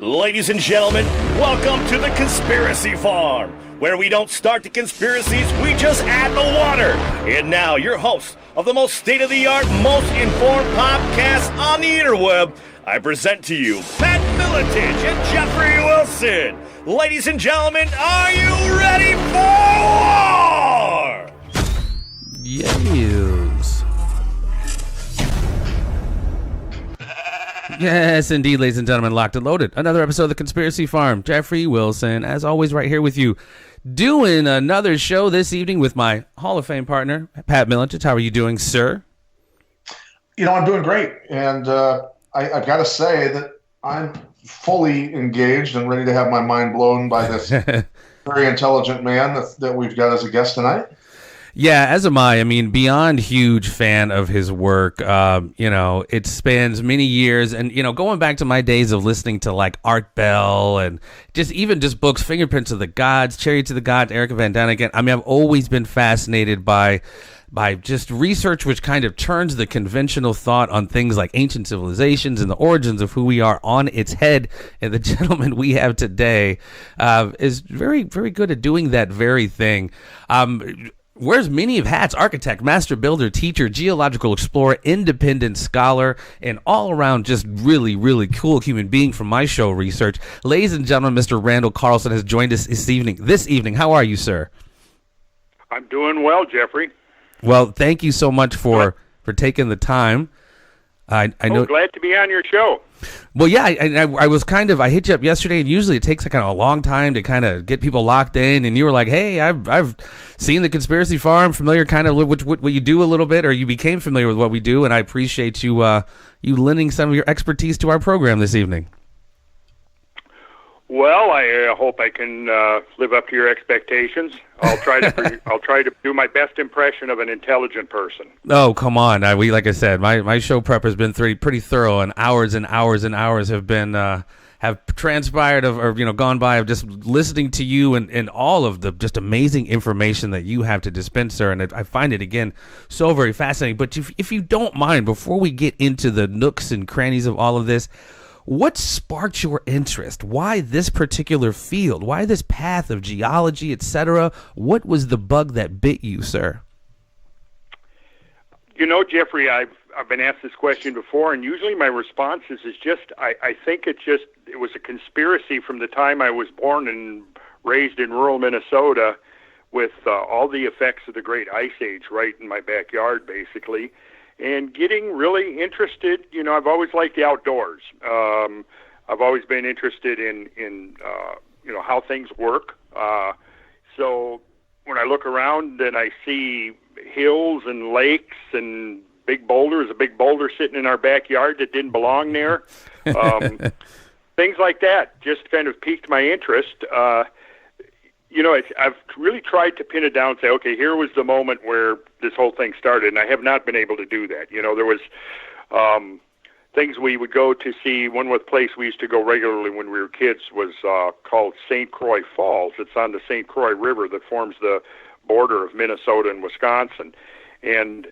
Ladies and gentlemen, welcome to the Conspiracy Farm, where we don't start the conspiracies, we just add the water. And now, your hosts of the most state-of-the-art, most informed podcast on the interweb, I present to you Pat Miletich and Jeffrey Wilson. Ladies and gentlemen, are you ready for war? Yes. Yes, indeed, ladies and gentlemen, locked and loaded. Another episode of the Conspiracy Farm. Jeffrey Wilson, as always, right here with you, doing another show this evening with my Hall of Fame partner, Pat Miletich. How are you doing, sir? You know, I'm doing great, and I've got to say that I'm fully engaged and ready to have my mind blown by this very intelligent man that we've got as a guest tonight. Yeah, as am I. I mean, beyond huge fan of his work. It spans many years, and going back to my days of listening to like Art Bell and just books, Fingerprints of the Gods, Chariots of the Gods, Erica Van Daniken. I mean, I've always been fascinated by just research which kind of turns the conventional thought on things like ancient civilizations and the origins of who we are on its head. And the gentleman we have today is very, very good at doing that very thing. Wears many of hats: architect, master builder, teacher, geological explorer, independent scholar, and all around just really, really cool human being from my show research. Ladies and gentlemen, Mr. Randall Carlson has joined us this evening. How are you, sir? I'm doing well, Jeffrey. Well, thank you so much for taking the time. I know. Glad to be on your show. Well, yeah, I hit you up yesterday, and usually it takes kind of a long time to kind of get people locked in, and you were like, hey, I've seen the Conspiracy Farm, familiar kind of with what you do a little bit, or you became familiar with what we do, and I appreciate you lending some of your expertise to our program this evening. Well, I hope I can live up to your expectations. I'll try to do my best impression of an intelligent person. Oh, come on! Like I said, my show prep has been pretty thorough, and hours and hours and hours have been have transpired gone by of just listening to you and all of the just amazing information that you have to dispense, sir. And I find it again so very fascinating. But if you don't mind, before we get into the nooks and crannies of all of this, what sparked your interest? Why this particular field? Why this path of geology, etc.? What was the bug that bit you, sir? You know, Jeffrey, I've been asked this question before, and usually my response is just I think it was a conspiracy from the time I was born and raised in rural Minnesota, with all the effects of the Great Ice Age right in my backyard, basically. And getting really interested, I've always liked the outdoors. I've always been interested in how things work. So when I look around and I see hills and lakes and big boulders, a big boulder sitting in our backyard that didn't belong there, things like that just kind of piqued my interest. I've really tried to pin it down and say, okay, here was the moment where this whole thing started, and I have not been able to do that. There was things we would go to see. One place we used to go regularly when we were kids was called St. Croix Falls. It's on the St. Croix River that forms the border of Minnesota and Wisconsin. And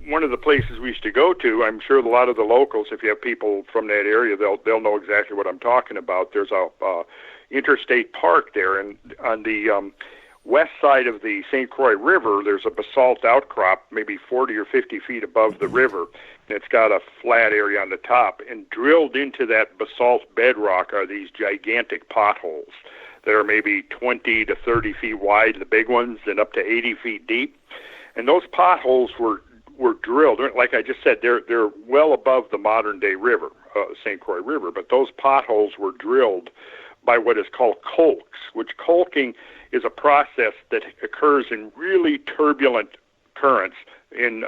one of the places we used to go to, I'm sure a lot of the locals, if you have people from that area, they'll know exactly what I'm talking about. There's a interstate park there, and on the west side of the St. Croix River, there's a basalt outcrop, maybe 40 or 50 feet above the river, and it's got a flat area on the top, and drilled into that basalt bedrock are these gigantic potholes that are maybe 20 to 30 feet wide, the big ones, and up to 80 feet deep. And those potholes were drilled, like I just said, they're well above the modern-day river, St. Croix River, but those potholes were drilled by what is called colks, which colking is a process that occurs in really turbulent currents in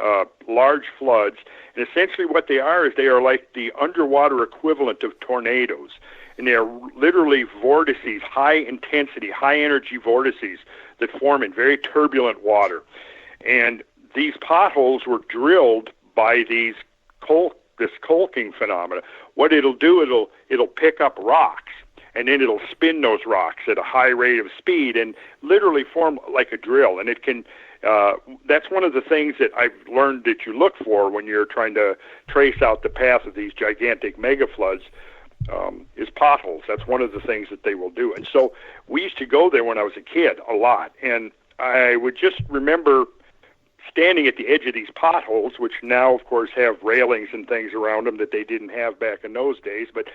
large floods. And essentially what they are is they are like the underwater equivalent of tornadoes. And they are literally vortices, high-intensity, high-energy vortices that form in very turbulent water. And these potholes were drilled by this colking phenomena. What it'll do, it'll pick up rocks, and then it'll spin those rocks at a high rate of speed and literally form like a drill. And it can, that's one of the things that I've learned that you look for when you're trying to trace out the path of these gigantic mega floods. is potholes. That's one of the things that they will do. And so we used to go there when I was a kid a lot, and I would just remember standing at the edge of these potholes, which now, of course, have railings and things around them that they didn't have back in those days. But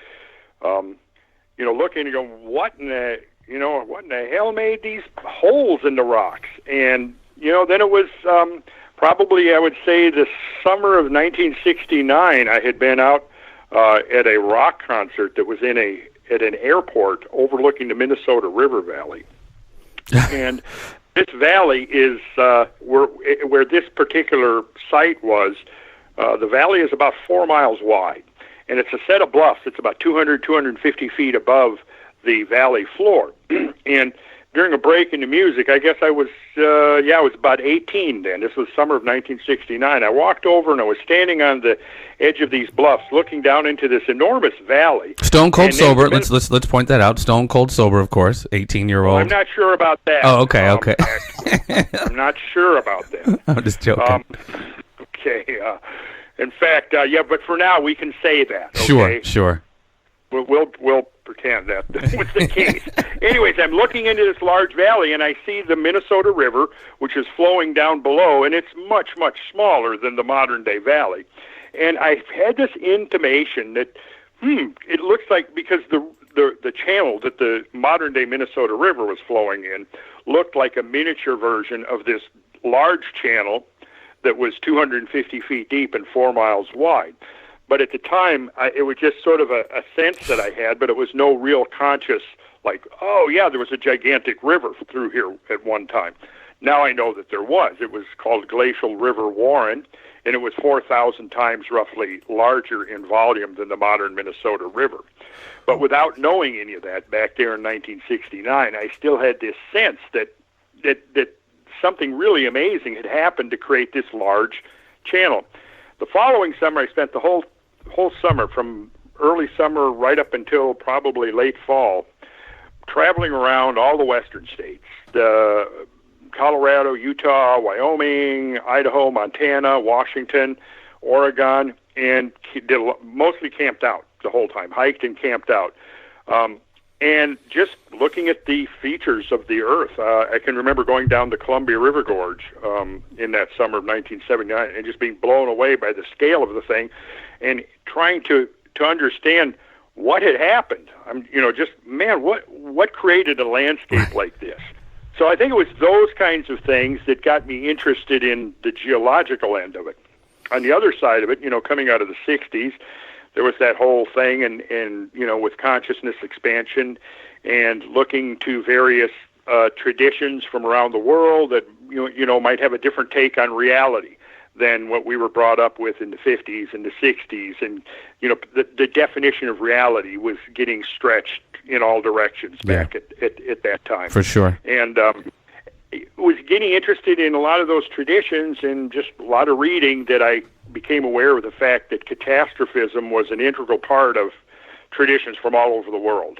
looking and going, what in the hell made these holes in the rocks? And then it was probably, I would say, the summer of 1969. I had been out at a rock concert that was at an airport overlooking the Minnesota River Valley, and this valley is where this particular site was. The valley is about 4 miles wide, and it's a set of bluffs. It's about 250 feet above the valley floor. And during a break in the music, I guess I was about 18 then. This was summer of 1969. I walked over and I was standing on the edge of these bluffs, looking down into this enormous valley. Stone cold sober. Let's point that out. Stone cold sober, of course. 18-year-old. Well, I'm not sure about that. Oh, okay. I'm not sure about that. I'm just joking. Okay. In fact, but for now we can say that. Okay? Sure. We'll pretend that was the case. Anyways, I'm looking into this large valley, and I see the Minnesota River, which is flowing down below, and it's much, much smaller than the modern-day valley. And I've had this intimation that, it looks like, because the channel that the modern-day Minnesota River was flowing in looked like a miniature version of this large channel that was 250 feet deep and 4 miles wide. But at the time, it was just sort of a sense that I had, but it was no real conscious, like, oh, yeah, there was a gigantic river through here at one time. Now I know that there was. It was called Glacial River Warren, and it was 4,000 times roughly larger in volume than the modern Minnesota River. But without knowing any of that, back there in 1969, I still had this sense that something really amazing had happened to create this large channel. The following summer, I spent the whole summer, from early summer right up until probably late fall, traveling around all the western states, Colorado, Utah, Wyoming, Idaho, Montana, Washington, Oregon, and mostly camped out the whole time, hiked and camped out. And just looking at the features of the earth. I can remember going down the Columbia River Gorge in that summer of 1979 and just being blown away by the scale of the thing and trying to understand what had happened. What created a landscape like this? So I think it was those kinds of things that got me interested in the geological end of it. On the other side of it, coming out of the 60s, there was that whole thing, and with consciousness expansion and looking to various traditions from around the world that might have a different take on reality than what we were brought up with in the 50s and the 60s, and the definition of reality was getting stretched in all directions back at that time. For sure. And was getting interested in a lot of those traditions and just a lot of reading that I became aware of the fact that catastrophism was an integral part of traditions from all over the world.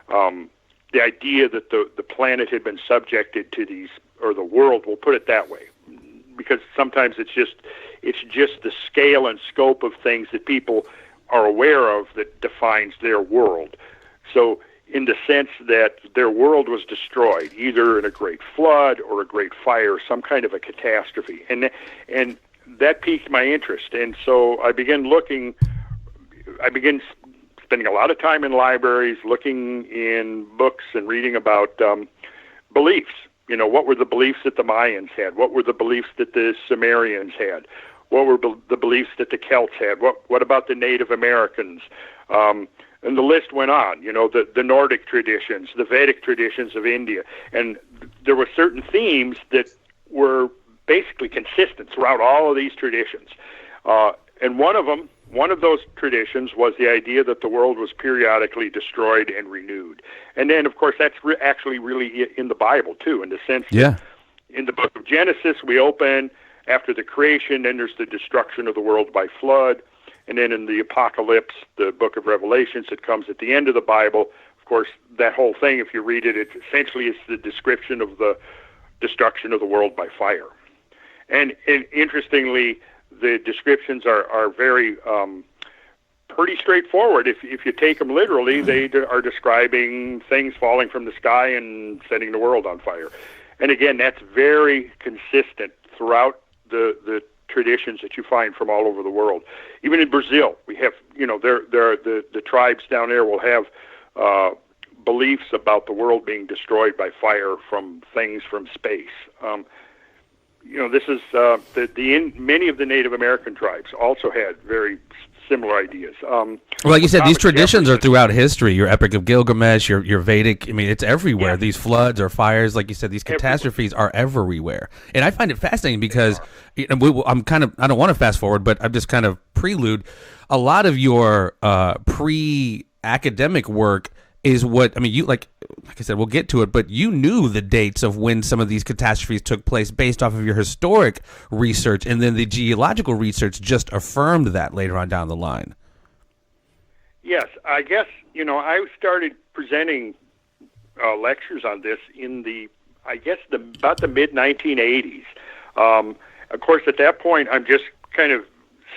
The idea that the planet had been subjected to these, or the world, we'll put it that way, because sometimes it's just the scale and scope of things that people are aware of that defines their world. So in the sense that their world was destroyed, either in a great flood or a great fire, some kind of a catastrophe. And that piqued my interest. And so I began spending a lot of time in libraries, looking in books and reading about beliefs. What were the beliefs that the Mayans had? What were the beliefs that the Sumerians had? What were the beliefs that the Celts had? What about the Native Americans? And the list went on, the Nordic traditions, the Vedic traditions of India. And there were certain themes that were basically consistent throughout all of these traditions. And one of those traditions was the idea that the world was periodically destroyed and renewed. And then, of course, that's actually really in the Bible, too, in the sense that in the book of Genesis, we open after the creation, then there's the destruction of the world by flood. And then in the Apocalypse, the book of Revelations that comes at the end of the Bible, of course, that whole thing, if you read it, it essentially is the description of the destruction of the world by fire. And interestingly, the descriptions are very pretty straightforward. If you take them literally, they are describing things falling from the sky and setting the world on fire. And again, that's very consistent throughout the traditions that you find from all over the world. Even in Brazil, we have, the tribes down there will have beliefs about the world being destroyed by fire from things from space. This is many of the Native American tribes also had very similar ideas. Well, like you said, these traditions are throughout history. Your Epic of Gilgamesh, your Vedic. I mean, it's everywhere. Yeah. These floods or fires, like you said, these catastrophes are everywhere. And I find it fascinating because I don't want to fast forward, but I'm just kind of prelude. A lot of your pre-academic work is you like I said, we'll get to it, but you knew the dates of when some of these catastrophes took place based off of your historic research, and then the geological research just affirmed that later on down the line. Yes, I guess, I started presenting lectures on this in about the mid-1980s. Of course, at that point, I'm just kind of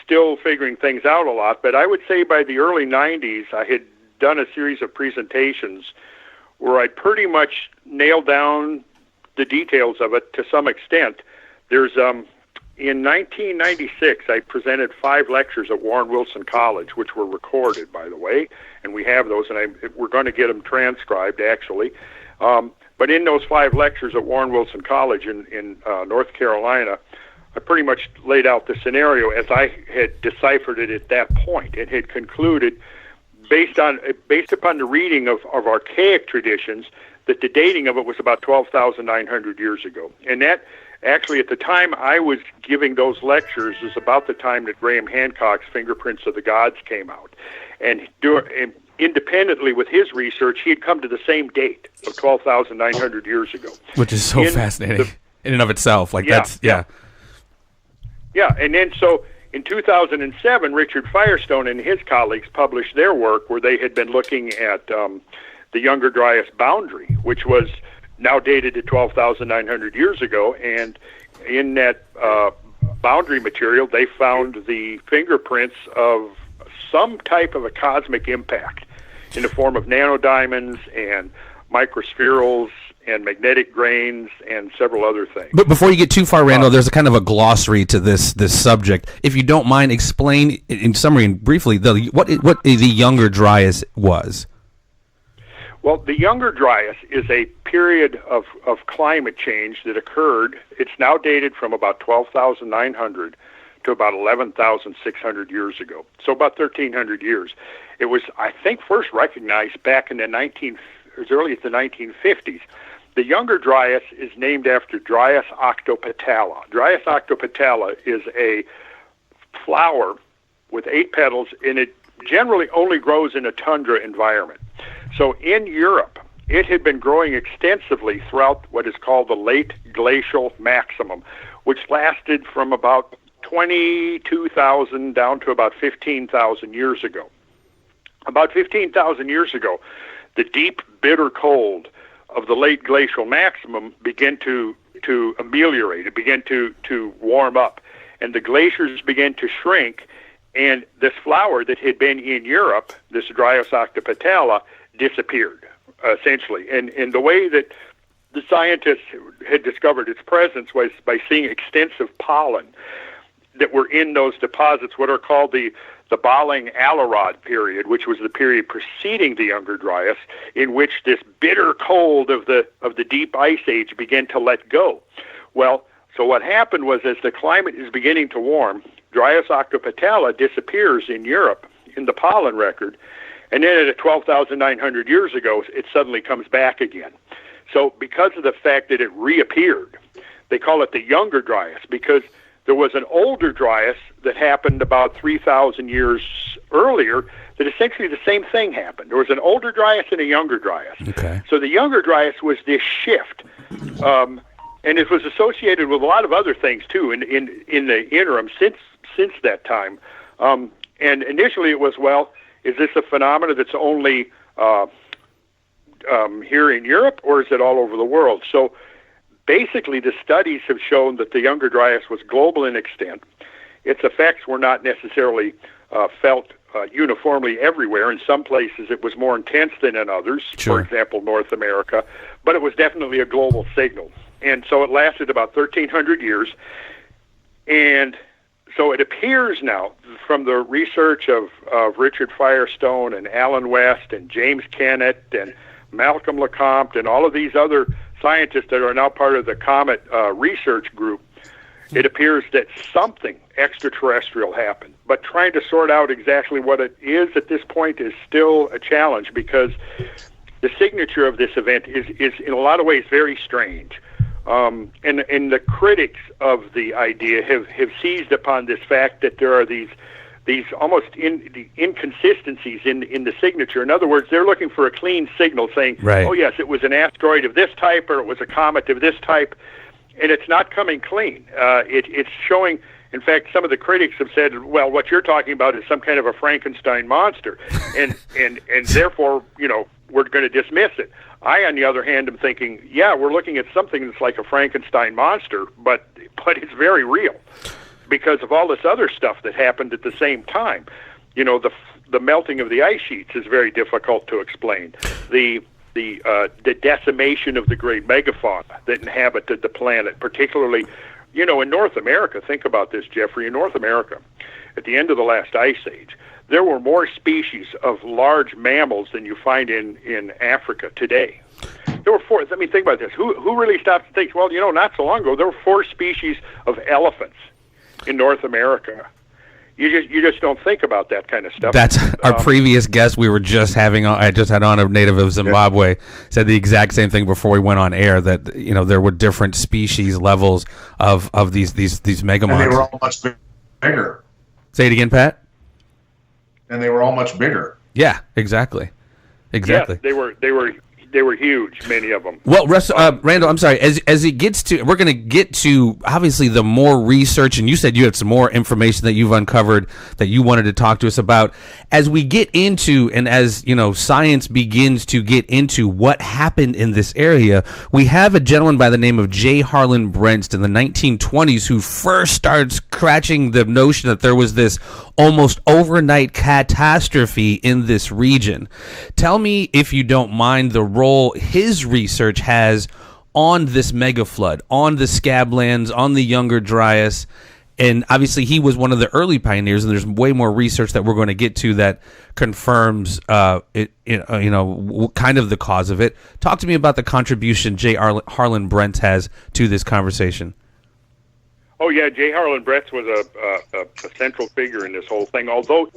still figuring things out a lot, but I would say by the early 90s, I had done a series of presentations where I pretty much nailed down the details of it to some extent. There's in 1996, I presented 5 lectures at Warren Wilson College, which were recorded, by the way, and we have those, and we're going to get them transcribed, actually. But in those 5 lectures at Warren Wilson College in North Carolina, I pretty much laid out the scenario as I had deciphered it at that point and had concluded, based upon the reading of archaic traditions, that the dating of it was about 12,900 years ago. And that, actually, at the time I was giving those lectures, is about the time that Graham Hancock's Fingerprints of the Gods came out. And independently with his research, he had come to the same date of 12,900 years ago. Which is so fascinating in and of itself. Yeah, and then so in 2007, Richard Firestone and his colleagues published their work where they had been looking at the Younger Dryas boundary, which was now dated to 12,900 years ago. And in that boundary material, they found the fingerprints of some type of a cosmic impact in the form of nanodiamonds and microspherules and magnetic grains and several other things. But before you get too far, Randall, there's a kind of a glossary to this subject. If you don't mind, explain in summary and briefly what the Younger Dryas was. Well, the Younger Dryas is a period of climate change that occurred. It's now dated from about 12,900 to about 11,600 years ago, so about 1,300 years. It was, I think, first recognized back in as early as the 1950s. The Younger Dryas is named after Dryas octopetala. Dryas octopetala is a flower with 8 petals, and it generally only grows in a tundra environment. So in Europe, it had been growing extensively throughout what is called the late glacial maximum, which lasted from about 22,000 down to about 15,000 years ago. About 15,000 years ago, the deep, bitter cold of the late glacial maximum began to ameliorate. It began to warm up, and the glaciers began to shrink, and this flower that had been in Europe, this Dryas octopetala, disappeared, essentially. And the way that the scientists had discovered its presence was by seeing extensive pollen that were in those deposits, what are called the Balling Alarod period, which was the period preceding the Younger Dryas, in which this bitter cold of the deep ice age began to let go. Well, so what happened was, as the climate is beginning to warm, Dryas octopetala disappears in Europe in the pollen record, and then at 12,900 years ago, it suddenly comes back again. So because of the fact that it reappeared, they call it the Younger Dryas, because there was an older Dryas that happened about 3,000 years earlier that essentially the same thing happened. There was an older Dryas and a Younger Dryas. Okay. So the Younger Dryas was this shift, and it was associated with a lot of other things too in the interim since that time. And initially it was, well, is this a phenomenon that's only here in Europe, or is it all over the world? So basically, the studies have shown that the Younger Dryas was global in extent. Its effects were not necessarily felt uniformly everywhere. In some places it was more intense than in others, Sure. for example, North America, but it was definitely a global signal. And so it lasted about 1,300 years. And so it appears now, from the research of Richard Firestone and Alan West and James Kennett and Malcolm LeCompte and all of these other scientists that are now part of the Comet research group, it appears that something extraterrestrial happened. But trying to sort out exactly what it is at this point is still a challenge, because the signature of this event is in a lot of ways very strange. And the critics of the idea have seized upon this fact that there are these almost inconsistencies in the signature. In other words, they're looking for a clean signal saying, Right. oh yes, it was an asteroid of this type, or it was a comet of this type, and it's not coming clean. It's showing, in fact, some of the critics have said, well, what you're talking about is some kind of a Frankenstein monster, and therefore, we're going to dismiss it. I, on the other hand, am thinking, yeah, we're looking at something that's like a Frankenstein monster, but it's very real because of all this other stuff that happened at the same time. The melting of the ice sheets is very difficult to explain. The decimation of the great megafauna that inhabited the planet, particularly, in North America. Think about this, Jeffrey. In North America, at the end of the last ice age, there were more species of large mammals than you find in Africa today. There were 4. I mean, think about this. Who really stops and thinks, well, not so long ago, there were 4 species of elephants in North America. You just don't think about that kind of stuff. That's our previous guest we were just having on. I just had on a native of Zimbabwe, said the exact same thing before we went on air, that there were different species levels of these megamonsters. And they were all much bigger. Say it again, Pat. And they were all much bigger. Yeah, exactly. Yes, they were huge, many of them. Well, Randall, I'm sorry. As it gets to, we're going to get to obviously the more research, and you said you had some more information that you've uncovered that you wanted to talk to us about. As we get into, and as science begins to get into what happened in this area, we have a gentleman by the name of J. Harlan Brents in the 1920s who first started scratching the notion that there was this almost overnight catastrophe in this region. Tell me, if you don't mind, the role his research has on this mega flood, on the Scablands, on the younger Dryas. And obviously he was one of the early pioneers, and there's way more research that we're going to get to that confirms kind of the cause of it. Talk to me about the contribution J. Harlan Brents has to this conversation. Oh yeah, J. Harlan Brents was a central figure in this whole thing, although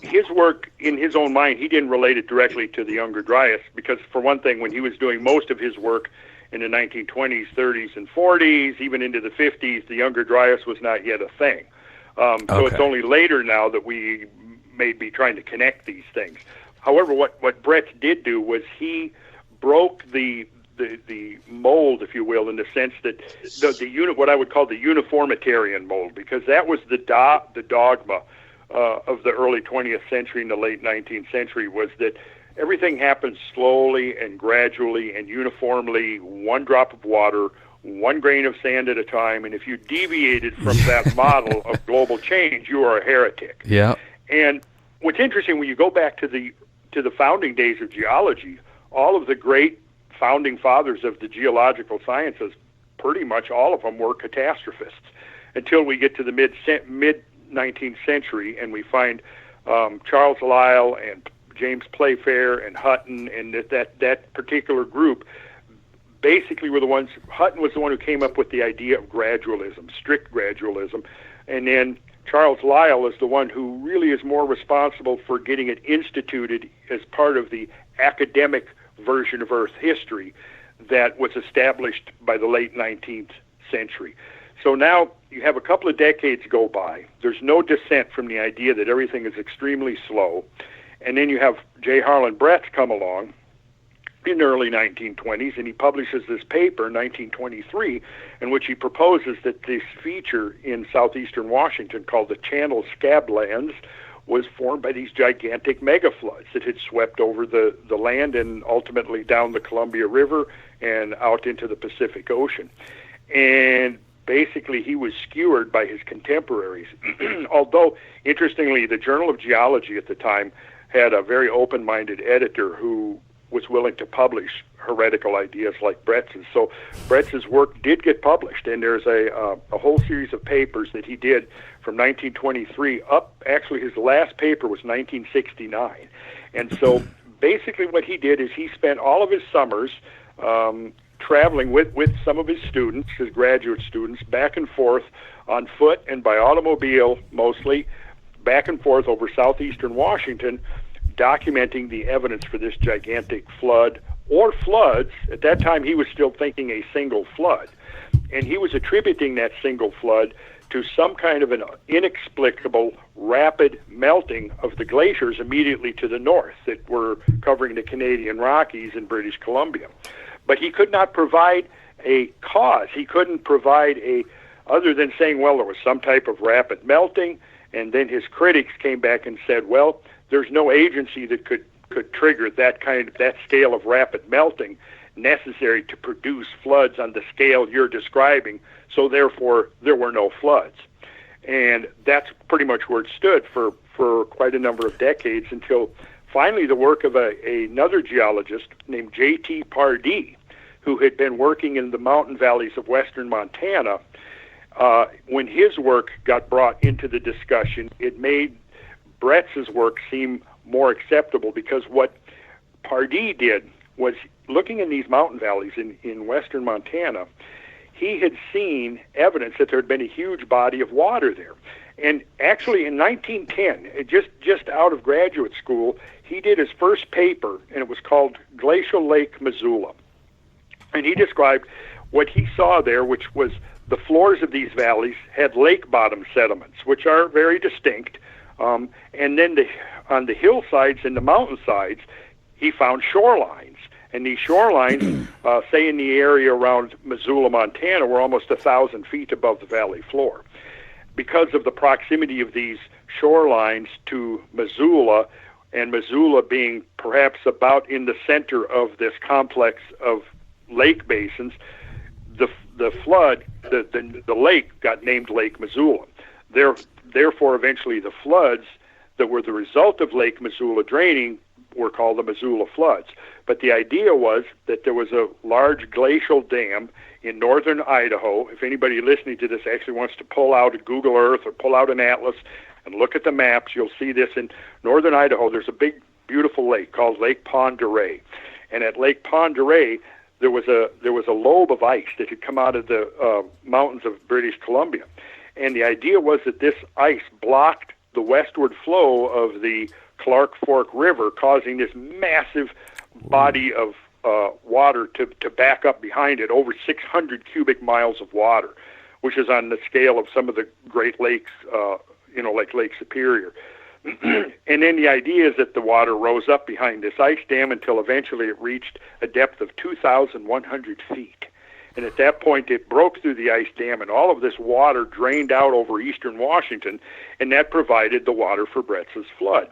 his work, in his own mind, he didn't relate it directly to the younger Dryas, because for one thing, when he was doing most of his work in the 1920s, 30s, and 40s, even into the 50s, the younger Dryas was not yet a thing. So it's only later now that we may be trying to connect these things. However, what Brett did do was he broke the mold, if you will, in the sense that what I would call the uniformitarian mold, because that was the dogma of the early 20th century and the late 19th century, was that everything happens slowly and gradually and uniformly, one drop of water, one grain of sand at a time, and if you deviated from that model of global change, you are a heretic. Yeah. And what's interesting, when you go back to the founding days of geology, all of the great founding fathers of the geological sciences, pretty much all of them were catastrophists, until we get to the mid 19th century, and we find Charles Lyell and James Playfair and Hutton, and that particular group basically were the ones. Hutton was the one who came up with the idea of gradualism, strict gradualism, and then Charles Lyell is the one who really is more responsible for getting it instituted as part of the academic version of Earth history that was established by the late 19th century. So now you have a couple of decades go by. There's no dissent from the idea that everything is extremely slow. And then you have J. Harlan Brents come along in the early 1920s, and he publishes this paper in 1923 in which he proposes that this feature in southeastern Washington called the Channeled Scablands was formed by these gigantic megafloods that had swept over the land and ultimately down the Columbia River and out into the Pacific Ocean. And basically he was skewered by his contemporaries. Although, interestingly, the Journal of Geology at the time had a very open-minded editor who was willing to publish heretical ideas like Bretz's. So Bretz's work did get published, and there's a whole series of papers that he did from 1923 up. Actually, his last paper was 1969. And so basically what he did is he spent all of his summers traveling with some of his students, his graduate students, back and forth on foot and by automobile mostly, back and forth over southeastern Washington, documenting the evidence for this gigantic flood or floods. At that time, he was still thinking a single flood. And he was attributing that single flood to some kind of an inexplicable rapid melting of the glaciers immediately to the north that were covering the Canadian Rockies and British Columbia. But he could not provide a cause. He couldn't provide other than saying, well, there was some type of rapid melting, and then his critics came back and said, well, there's no agency that could trigger that scale of rapid melting necessary to produce floods on the scale you're describing, so therefore there were no floods. And that's pretty much where it stood for quite a number of decades until finally the work of another geologist named J.T. Pardee, who had been working in the mountain valleys of western Montana. When his work got brought into the discussion, it made Bretz's work seem more acceptable, because what Pardee did was, looking in these mountain valleys in western Montana, he had seen evidence that there had been a huge body of water there. And actually in 1910, just out of graduate school, he did his first paper, and it was called Glacial Lake Missoula. And he described what he saw there, which was the floors of these valleys had lake bottom sediments, which are very distinct. And then on the hillsides and the mountainsides, he found shorelines. And these shorelines, say in the area around Missoula, Montana, were almost 1,000 feet above the valley floor. Because of the proximity of these shorelines to Missoula, and Missoula being perhaps about in the center of this complex of lake basins, the flood, the lake got named Lake Missoula. Therefore, eventually the floods that were the result of Lake Missoula draining were called the Missoula floods. But the idea was that there was a large glacial dam in northern Idaho. If anybody listening to this actually wants to pull out a Google Earth or pull out an atlas and look at the maps, you'll see this. In northern Idaho, there's a big, beautiful lake called Lake Pend d'Oreille. And at Lake Pend d'Oreille, there was a lobe of ice that had come out of the mountains of British Columbia. And the idea was that this ice blocked the westward flow of the Clark Fork River, causing this massive body of water to back up behind it, over 600 cubic miles of water, which is on the scale of some of the Great Lakes, like Lake Superior. And then the idea is that the water rose up behind this ice dam until eventually it reached a depth of 2,100 feet. And at that point, it broke through the ice dam, and all of this water drained out over eastern Washington, and that provided the water for Bretz's flood.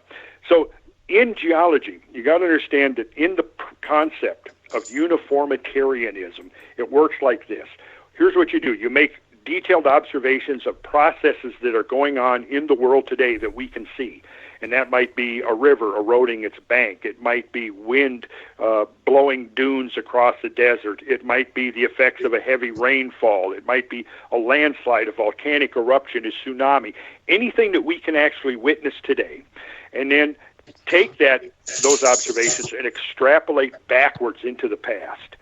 So in geology, you got to understand that in the concept of uniformitarianism, it works like this. Here's what you do. You make detailed observations of processes that are going on in the world today that we can see. And that might be a river eroding its bank. It might be wind blowing dunes across the desert. It might be the effects of a heavy rainfall. It might be a landslide, a volcanic eruption, a tsunami, anything that we can actually witness today. And then take those observations and extrapolate backwards into the past.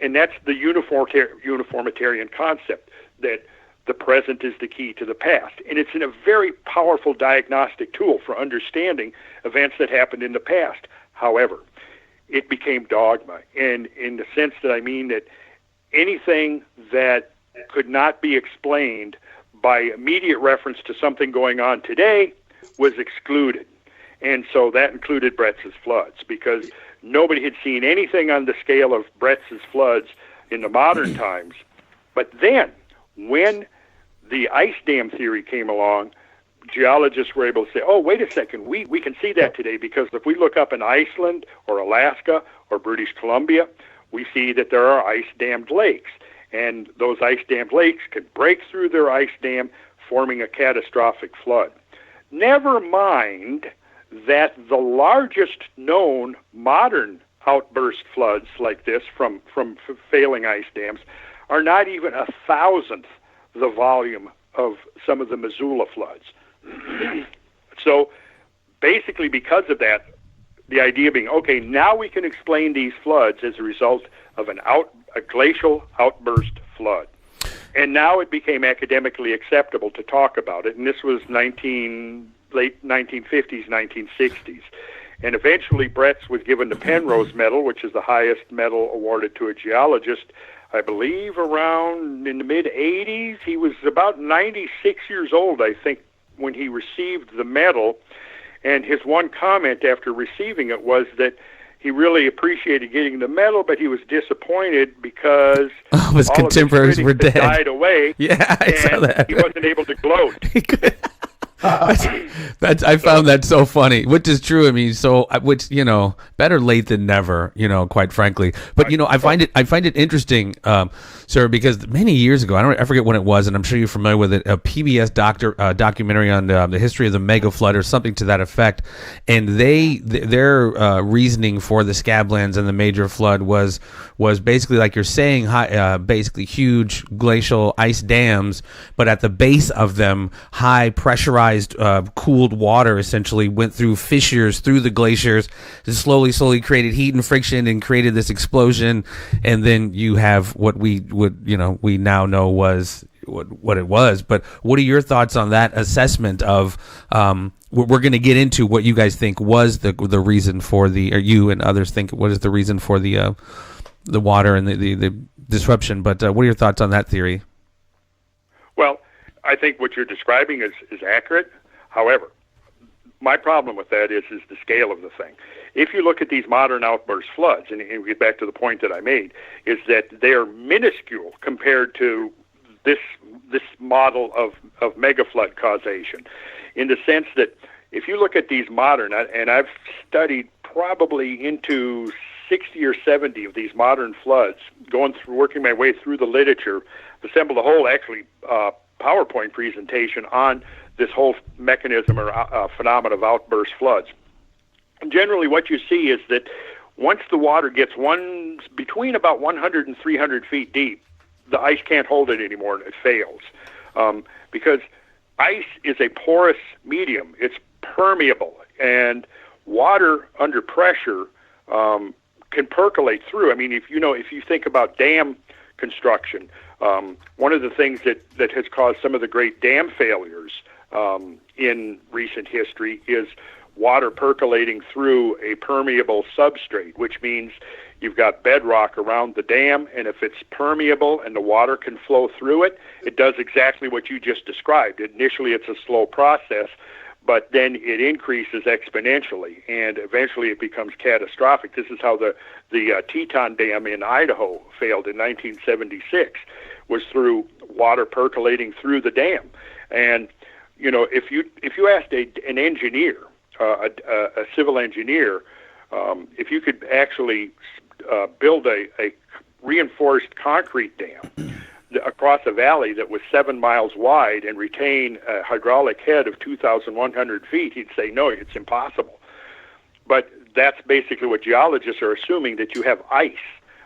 And that's the uniformitarian concept, that the present is the key to the past. And it's a very powerful diagnostic tool for understanding events that happened in the past. However, it became dogma. And in the sense that I mean that anything that could not be explained by immediate reference to something going on today was excluded. And so that included Bretz's floods, because nobody had seen anything on the scale of Bretz's floods in the modern times. But then, when the ice dam theory came along, geologists were able to say, oh, wait a second, we can see that today, because if we look up in Iceland or Alaska or British Columbia, we see that there are ice-dammed lakes. and those ice dam lakes could break through their ice dam, forming a catastrophic flood. Never mind that the largest known modern outburst floods like this from failing ice dams are not even 1,000th the volume of some of the Missoula floods. So basically, because of that, the idea being, okay, now we can explain these floods as a result of a glacial outburst flood. And now it became academically acceptable to talk about it, and this was late 1950s, 1960s. And eventually Bretz was given the Penrose Medal, which is the highest medal awarded to a geologist, I believe around in the mid-'80s. He was about 96 years old, I think, when he received the medal. And his one comment after receiving it was that he really appreciated getting the medal, but he was disappointed because his contemporaries were dead. Died away. Yeah, I saw that. He wasn't able to gloat. I found that so funny, which is true. I mean, better late than never, quite frankly. But I find it interesting, sir, because many years ago, I forget when it was, and I'm sure you're familiar with it, a PBS documentary on the history of the mega flood or something to that effect, and their reasoning for the Scablands and the major flood was basically like you're saying, basically huge glacial ice dams, but at the base of them, high pressurized cooled water essentially went through fissures through the glaciers, and slowly created heat and friction and created this explosion, and then you have what we now know was what it was. But what are your thoughts on that assessment of we're going to get into what you guys think was the reason for or you and others think what is the reason for the water and the disruption, but what are your thoughts on that theory? Well, I think what you're describing is accurate. However, my problem with that is the scale of the thing. If you look at these modern outburst floods, and we get back to the point that I made, is that they're minuscule compared to this model of mega flood causation, in the sense that if you look at these modern, and I've studied probably into 60 or 70 of these modern floods, working my way through the literature, assembled a whole PowerPoint presentation on this whole mechanism or phenomenon of outburst floods. And generally what you see is that once the water gets between about 100 and 300 feet deep, the ice can't hold it anymore and it fails. Because ice is a porous medium. It's permeable, and water under pressure can percolate through. I mean, if you think about dam construction, one of the things that has caused some of the great dam failures in recent history is water percolating through a permeable substrate, which means you've got bedrock around the dam, and if it's permeable and the water can flow through it, it does exactly what you just described. Initially, it's a slow process, but then it increases exponentially, and eventually it becomes catastrophic. This is how the Teton Dam in Idaho failed in 1976, was through water percolating through the dam. And if you asked an engineer, a civil engineer, if you could actually build a reinforced concrete dam across a valley that was 7 miles wide and retain a hydraulic head of 2,100 feet, he'd say, no, it's impossible. But that's basically what geologists are assuming, that you have ice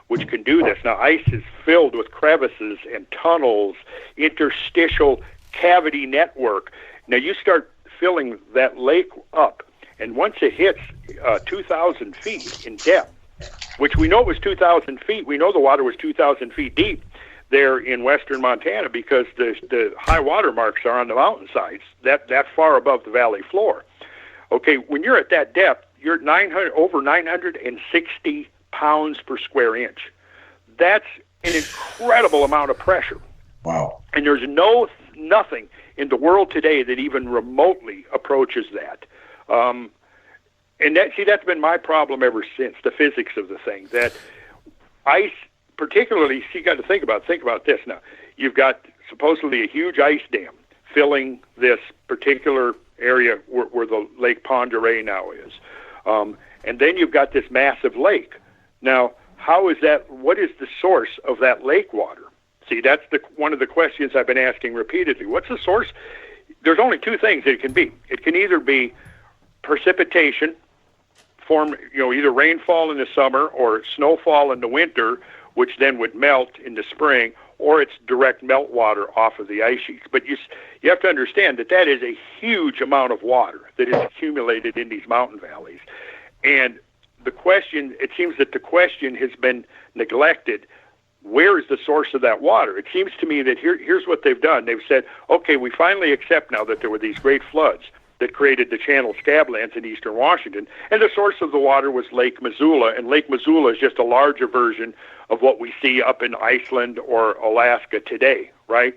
which can do this. Now, ice is filled with crevices and tunnels, interstitial cavity network. Now, you start filling that lake up, and once it hits 2,000 feet in depth, which we know it was 2,000 feet, we know the water was 2,000 feet deep there in western Montana, because the high water marks are on the mountainsides, that far above the valley floor. Okay, when you're at that depth, you're over 960 pounds per square inch. That's an incredible amount of pressure. Wow. And there's nothing in the world today that even remotely approaches that. And that's been my problem ever since, the physics of the thing, that ice, particularly, you got to think about this now. You've got supposedly a huge ice dam filling this particular area where the Lake Pend Oreille now is. And then you've got this massive lake. Now, how is that? What is the source of that lake water? See, that's one of the questions I've been asking repeatedly. What's the source? There's only two things it can be. It can either be precipitation, either rainfall in the summer or snowfall in the winter, which then would melt in the spring, or it's direct meltwater off of the ice sheets. But you have to understand that is a huge amount of water that is accumulated in these mountain valleys. And it seems that the question has been neglected. Where is the source of that water? It seems to me that here's what they've done. They've said, okay, we finally accept now that there were these great floods that created the Channeled Scablands in eastern Washington, and the source of the water was Lake Missoula, and Lake Missoula is just a larger version of what we see up in Iceland or Alaska today, right?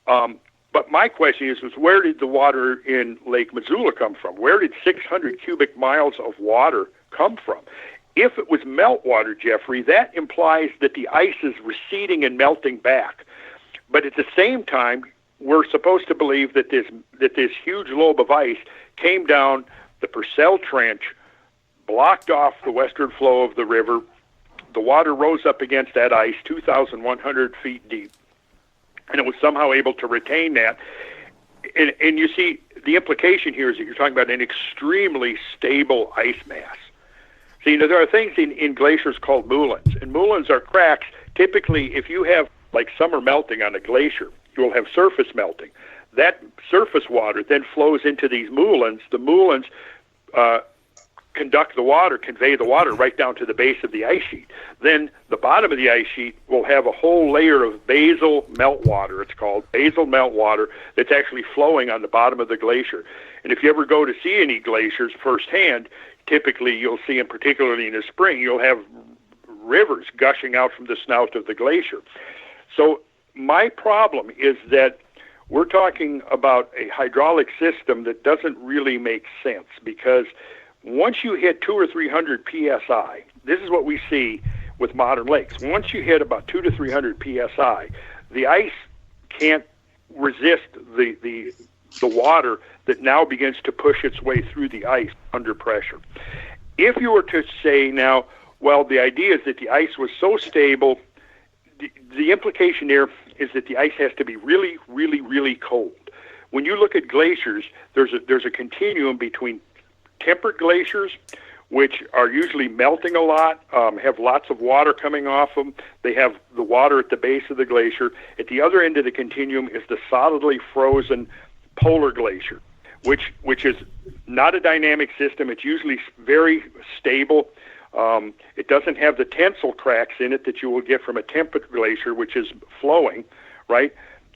But my question is where did the water in Lake Missoula come from? Where did 600 cubic miles of water come from? If it was meltwater, Jeffrey, that implies that the ice is receding and melting back. But at the same time, we're supposed to believe that this huge lobe of ice came down the Purcell Trench, blocked off the western flow of the river. The water rose up against that ice 2,100 feet deep, and it was somehow able to retain that. And you see, the implication here is that you're talking about an extremely stable ice mass. See, there are things in glaciers called moulins, and moulins are cracks. Typically, if you have like summer melting on a glacier, you'll have surface melting. That surface water then flows into these moulins. The moulins conduct the water, convey the water right down to the base of the ice sheet. Then the bottom of the ice sheet will have a whole layer of basal meltwater, it's called, basal meltwater, that's actually flowing on the bottom of the glacier. And if you ever go to see any glaciers firsthand, typically you'll see, and particularly in the spring, you'll have rivers gushing out from the snout of the glacier. So my problem is that we're talking about a hydraulic system that doesn't really make sense, because once you hit 200 or 300 psi, this is what we see with modern lakes. Once you hit about 200 to 300 psi, the ice can't resist the water that now begins to push its way through the ice under pressure. If you were to say now, well, the idea is that the ice was so stable, the implication there is that the ice has to be really, really, really cold. When you look at glaciers, there's a continuum between temperate glaciers, which are usually melting a lot, have lots of water coming off them. They have the water at the base of the glacier. At the other end of the continuum is the solidly frozen polar glacier, which is not a dynamic system. It's usually very stable. It doesn't have the tensile cracks in it that you will get from a temperate glacier, which is flowing, right?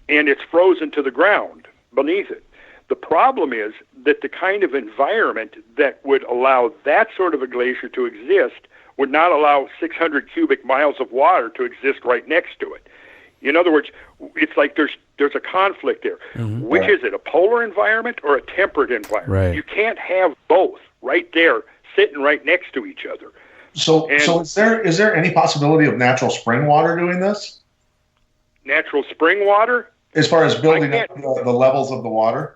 And it's frozen to the ground beneath it. The problem is that the kind of environment that would allow that sort of a glacier to exist would not allow 600 cubic miles of water to exist right next to it. In other words, it's like there's a conflict there. Mm-hmm. Which is it, a polar environment or a temperate environment? Right. You can't have both right there sitting right next to each other. So is there any possibility of natural spring water doing this? Natural spring water? As far as building up the levels of the water?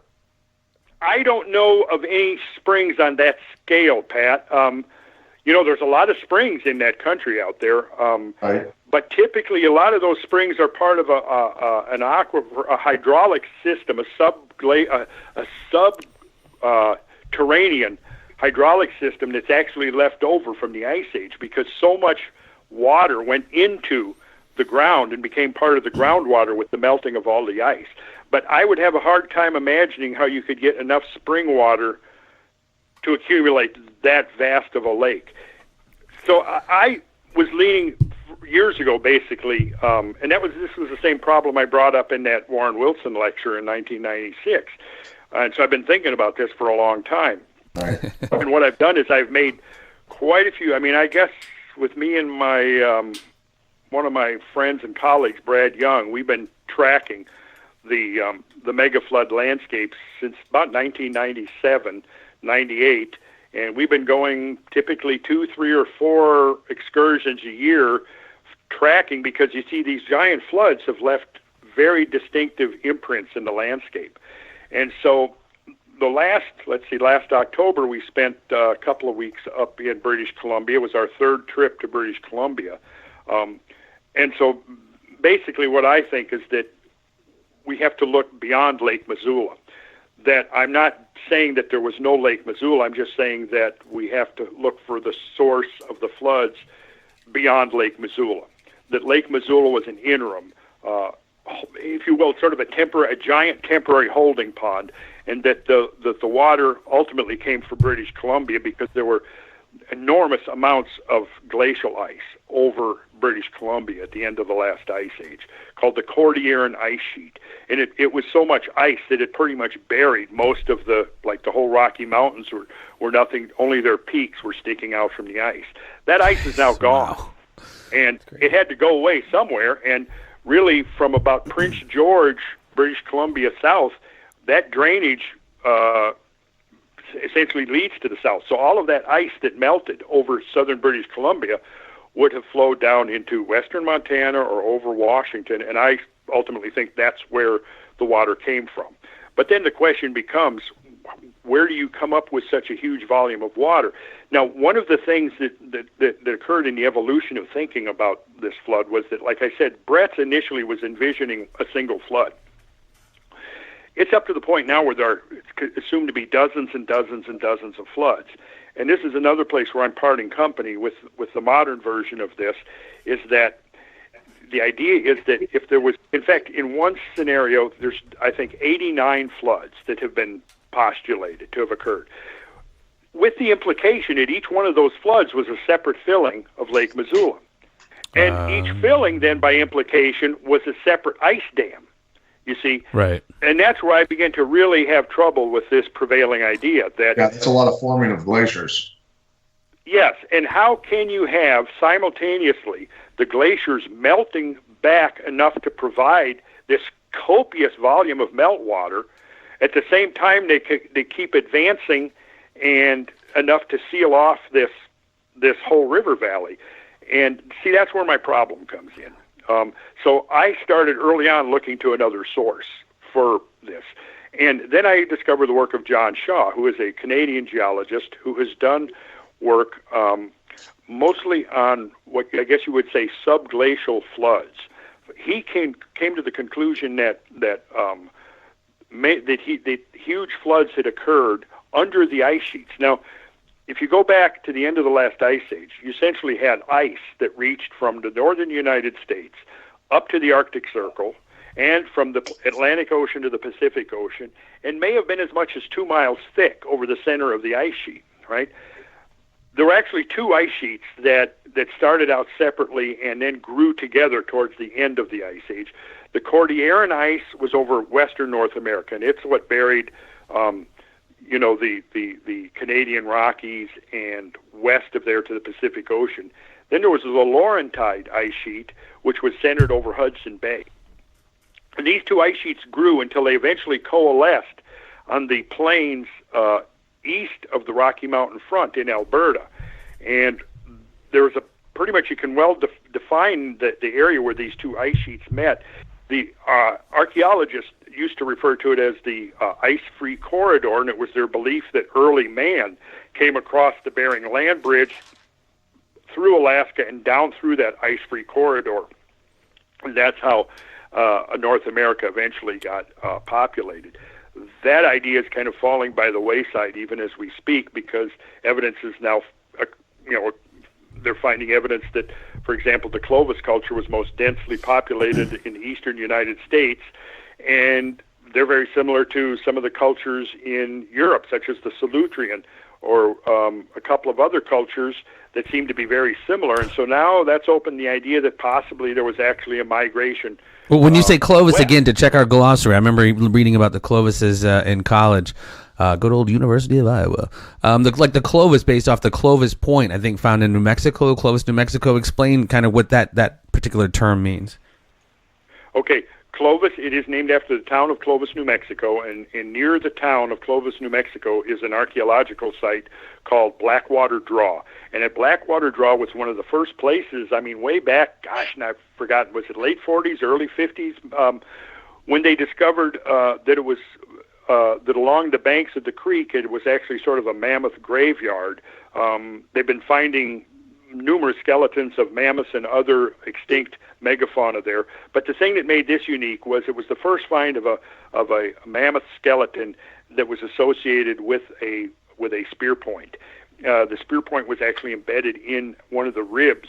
I don't know of any springs on that scale, Pat. There's a lot of springs in that country out there. Right. But typically, a lot of those springs are part of an aquifer, a hydraulic system, a subterranean hydraulic system that's actually left over from the Ice Age, because so much water went into the ground and became part of the groundwater with the melting of all the ice. But I would have a hard time imagining how you could get enough spring water to accumulate that vast of a lake. So I was leaning years ago, basically, and this was the same problem I brought up in that Warren Wilson lecture in 1996. And so I've been thinking about this for a long time. Right. And what I've done is I've made quite a few. I mean, I guess with me and my one of my friends and colleagues, Brad Young, we've been tracking the mega flood landscapes since about 1997, 98, and we've been going typically 2, 3, or 4 excursions a year tracking, because you see these giant floods have left very distinctive imprints in the landscape. And so last October we spent a couple of weeks up in British Columbia. It was our third trip to British Columbia. And so basically what I think is that we have to look beyond Lake Missoula. That I'm not saying that there was no Lake Missoula. I'm just saying that we have to look for the source of the floods beyond Lake Missoula. That Lake Missoula was an interim, if you will, sort of a giant temporary holding pond, and that the water ultimately came from British Columbia because there were enormous amounts of glacial ice over British Columbia at the end of the last ice age, called the Cordilleran ice sheet. And it was so much ice that it pretty much buried most of the whole Rocky Mountains were nothing, only their peaks were sticking out from the ice. That ice is now gone. Wow. And it had to go away somewhere, and really from about Prince George, British Columbia south, that drainage essentially leads to the south. So all of that ice that melted over southern British Columbia would have flowed down into western Montana or over Washington, and I ultimately think that's where the water came from. But then the question becomes, where do you come up with such a huge volume of water? Now, one of the things that occurred in the evolution of thinking about this flood was that, like I said, Brett initially was envisioning a single flood. It's up to the point now where there are assumed to be dozens and dozens and dozens of floods. And this is another place where I'm parting company with the modern version of this, is that the idea is that if there was, in fact, in one scenario, there's, I think, 89 floods that have been postulated to have occurred, with the implication that each one of those floods was a separate filling of Lake Missoula. And each filling, then, by implication, was a separate ice dam, you see. Right. And that's where I began to really have trouble with this prevailing idea. That it's a lot of forming of glaciers. Yes, and how can you have simultaneously the glaciers melting back enough to provide this copious volume of meltwater, at the same time they keep advancing and enough to seal off this whole river valley? And see, that's where my problem comes in. So I started early on looking to another source for this. And then I discovered the work of John Shaw, who is a Canadian geologist who has done work mostly on what I guess you would say subglacial floods. He came to the conclusion that huge floods had occurred under the ice sheets. Now, if you go back to the end of the last ice age, you essentially had ice that reached from the northern United States up to the Arctic Circle and from the Atlantic Ocean to the Pacific Ocean, and may have been as much as 2 miles thick over the center of the ice sheet, right? There were actually two ice sheets that started out separately and then grew together towards the end of the ice age. The Cordilleran ice was over western North America, and it's what buried the Canadian Rockies and west of there to the Pacific Ocean. Then there was the Laurentide ice sheet, which was centered over Hudson Bay. And these two ice sheets grew until they eventually coalesced on the plains east of the Rocky Mountain front in Alberta. And there was pretty much you can define the area where these two ice sheets met. The archaeologists used to refer to it as the ice-free corridor, and it was their belief that early man came across the Bering Land Bridge through Alaska and down through that ice-free corridor. And that's how North America eventually got populated. That idea is kind of falling by the wayside even as we speak, because evidence is now, they're finding evidence that, for example, the Clovis culture was most densely populated in the eastern United States, and they're very similar to some of the cultures in Europe, such as the Solutrean, or a couple of other cultures that seem to be very similar. And so now that's opened the idea that possibly there was actually a migration. Well, when you say Clovis, west. again, to check our glossary, I remember reading about the Clovises in college. Good old University of Iowa. The Clovis, based off the Clovis Point, I think, found in New Mexico, Clovis, New Mexico. Explain kind of what that particular term means. Okay. Clovis, it is named after the town of Clovis, New Mexico, and near the town of Clovis, New Mexico, is an archaeological site called Blackwater Draw. And at Blackwater Draw was one of the first places, way back, and I've forgotten, was it late 40s, early 50s, when they discovered that it was that along the banks of the creek, it was actually sort of a mammoth graveyard. They've been finding numerous skeletons of mammoths and other extinct megafauna there. But the thing that made this unique was it was the first find of a mammoth skeleton that was associated with a spear point. The spear point was actually embedded in one of the ribs,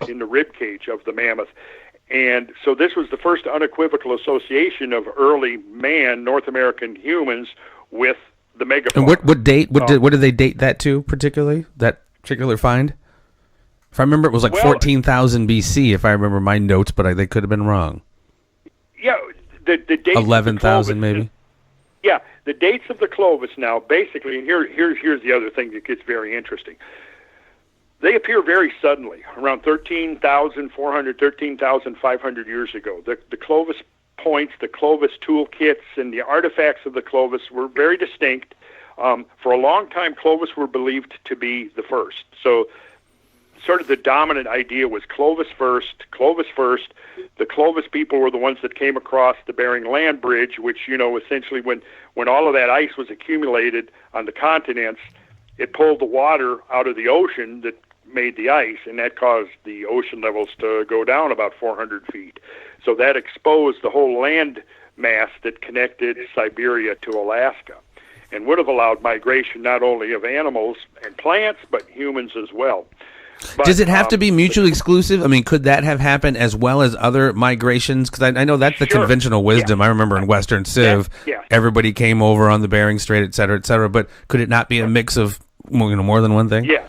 in the rib cage of the mammoth. And so this was the first unequivocal association of early man, North American humans, with the megafauna. And what date? What did they date that to particularly? That particular find? If I remember, it was like 14,000 BC. If I remember my notes, but they could have been wrong. Yeah, the date 11,000 maybe. Yeah, the dates of the Clovis now, basically, and here's the other thing that gets very interesting. They appear very suddenly, around 13,400, 13,500 years ago. The Clovis points, the Clovis toolkits, and the artifacts of the Clovis were very distinct. For a long time, Clovis were believed to be the first. So sort of the dominant idea was Clovis first. The Clovis people were the ones that came across the Bering Land Bridge, which, essentially when all of that ice was accumulated on the continents, it pulled the water out of the ocean that made the ice, and that caused the ocean levels to go down about 400 feet. So that exposed the whole land mass that connected Siberia to Alaska, and would have allowed migration not only of animals and plants, but humans as well. But, does it have to be mutually exclusive? I mean, could that have happened as well as other migrations? Because I know that's the conventional wisdom. Yeah. I remember in Western Civ, everybody came over on the Bering Strait, et cetera, but could it not be a mix of more than one thing? Yeah.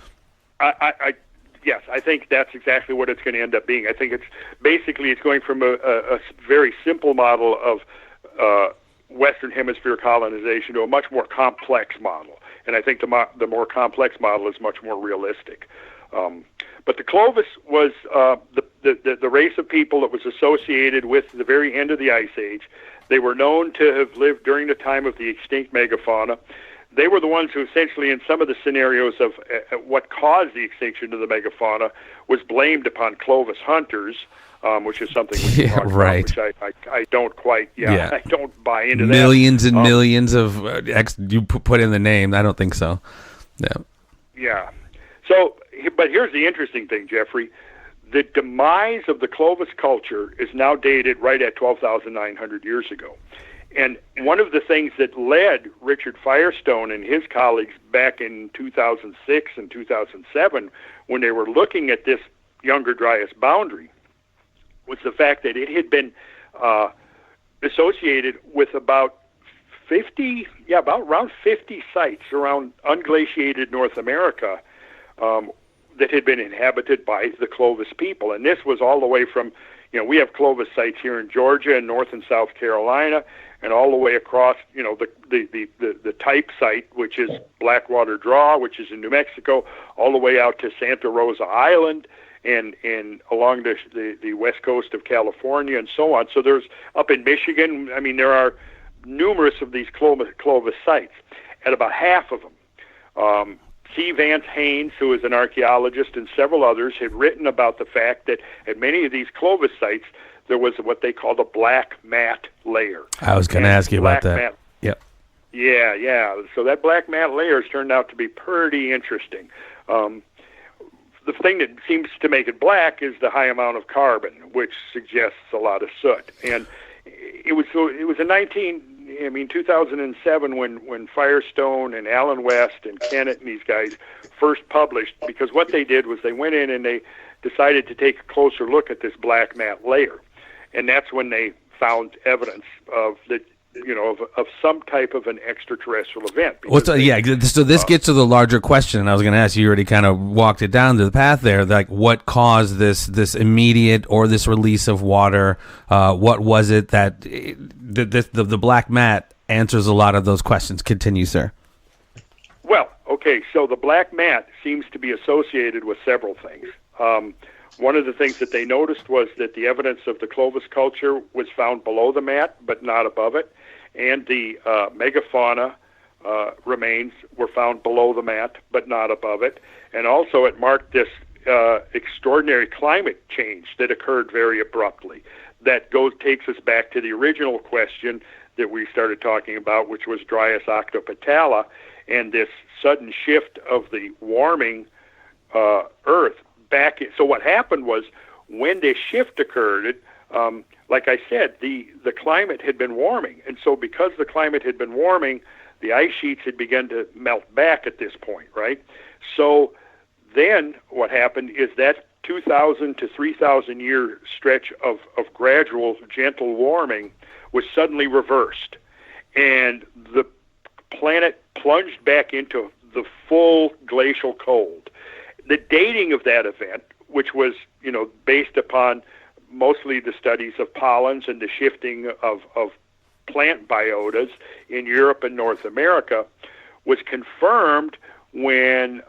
Yes, I think that's exactly what it's going to end up being. I think it's going from a very simple model of Western Hemisphere colonization to a much more complex model. And I think the more complex model is much more realistic. But the Clovis was the race of people that was associated with the very end of the Ice Age. They were known to have lived during the time of the extinct megafauna. They were the ones who essentially, in some of the scenarios of what caused the extinction of the megafauna, was blamed upon Clovis hunters, which is something we talk about, which I don't quite, I don't buy into millions that. And millions of you put in the name. I don't think so. Yeah. So, but here's the interesting thing, Jeffrey. The demise of the Clovis culture is now dated right at 12,900 years ago. And one of the things that led Richard Firestone and his colleagues back in 2006 and 2007, when they were looking at this Younger Dryas boundary, was the fact that it had been associated with about around 50 sites around unglaciated North America that had been inhabited by the Clovis people. And this was all the way from, we have Clovis sites here in Georgia and North and South Carolina, and all the way across, the type site, which is Blackwater Draw, which is in New Mexico, all the way out to Santa Rosa Island and along the west coast of California and so on. So there's up in Michigan, there are numerous of these Clovis sites. At about half of them, C. Vance Haynes, who is an archaeologist, and several others had written about the fact that at many of these Clovis sites, there was what they called a black mat layer. I was going to ask you about that. Yep. Yeah. So that black mat layer has turned out to be pretty interesting. The thing that seems to make it black is the high amount of carbon, which suggests a lot of soot. And it was in 2007 when Firestone and Alan West and Kennett and these guys first published, because what they did was they went in and they decided to take a closer look at this black mat layer. And that's when they found evidence of some type of an extraterrestrial event. So this gets to the larger question, and I was going to ask you. already kind of walked it down to the path there. Like, what caused this immediate or this release of water? What was it that the black mat answers a lot of those questions? Continue, sir. Well, okay. So the black mat seems to be associated with several things. One of the things that they noticed was that the evidence of the Clovis culture was found below the mat, but not above it. And the megafauna remains were found below the mat, but not above it. And also it marked this extraordinary climate change that occurred very abruptly. That takes us back to the original question that we started talking about, which was Dryas octopetala, and this sudden shift of the warming Earth back. So what happened was, when this shift occurred, like I said, the climate had been warming. And so because the climate had been warming, the ice sheets had begun to melt back at this point, right? So then what happened is that 2,000 to 3,000 year stretch of gradual, gentle warming was suddenly reversed. And the planet plunged back into the full glacial cold. The dating of that event, which was, based upon mostly the studies of pollens and the shifting of plant biotas in Europe and North America, was confirmed when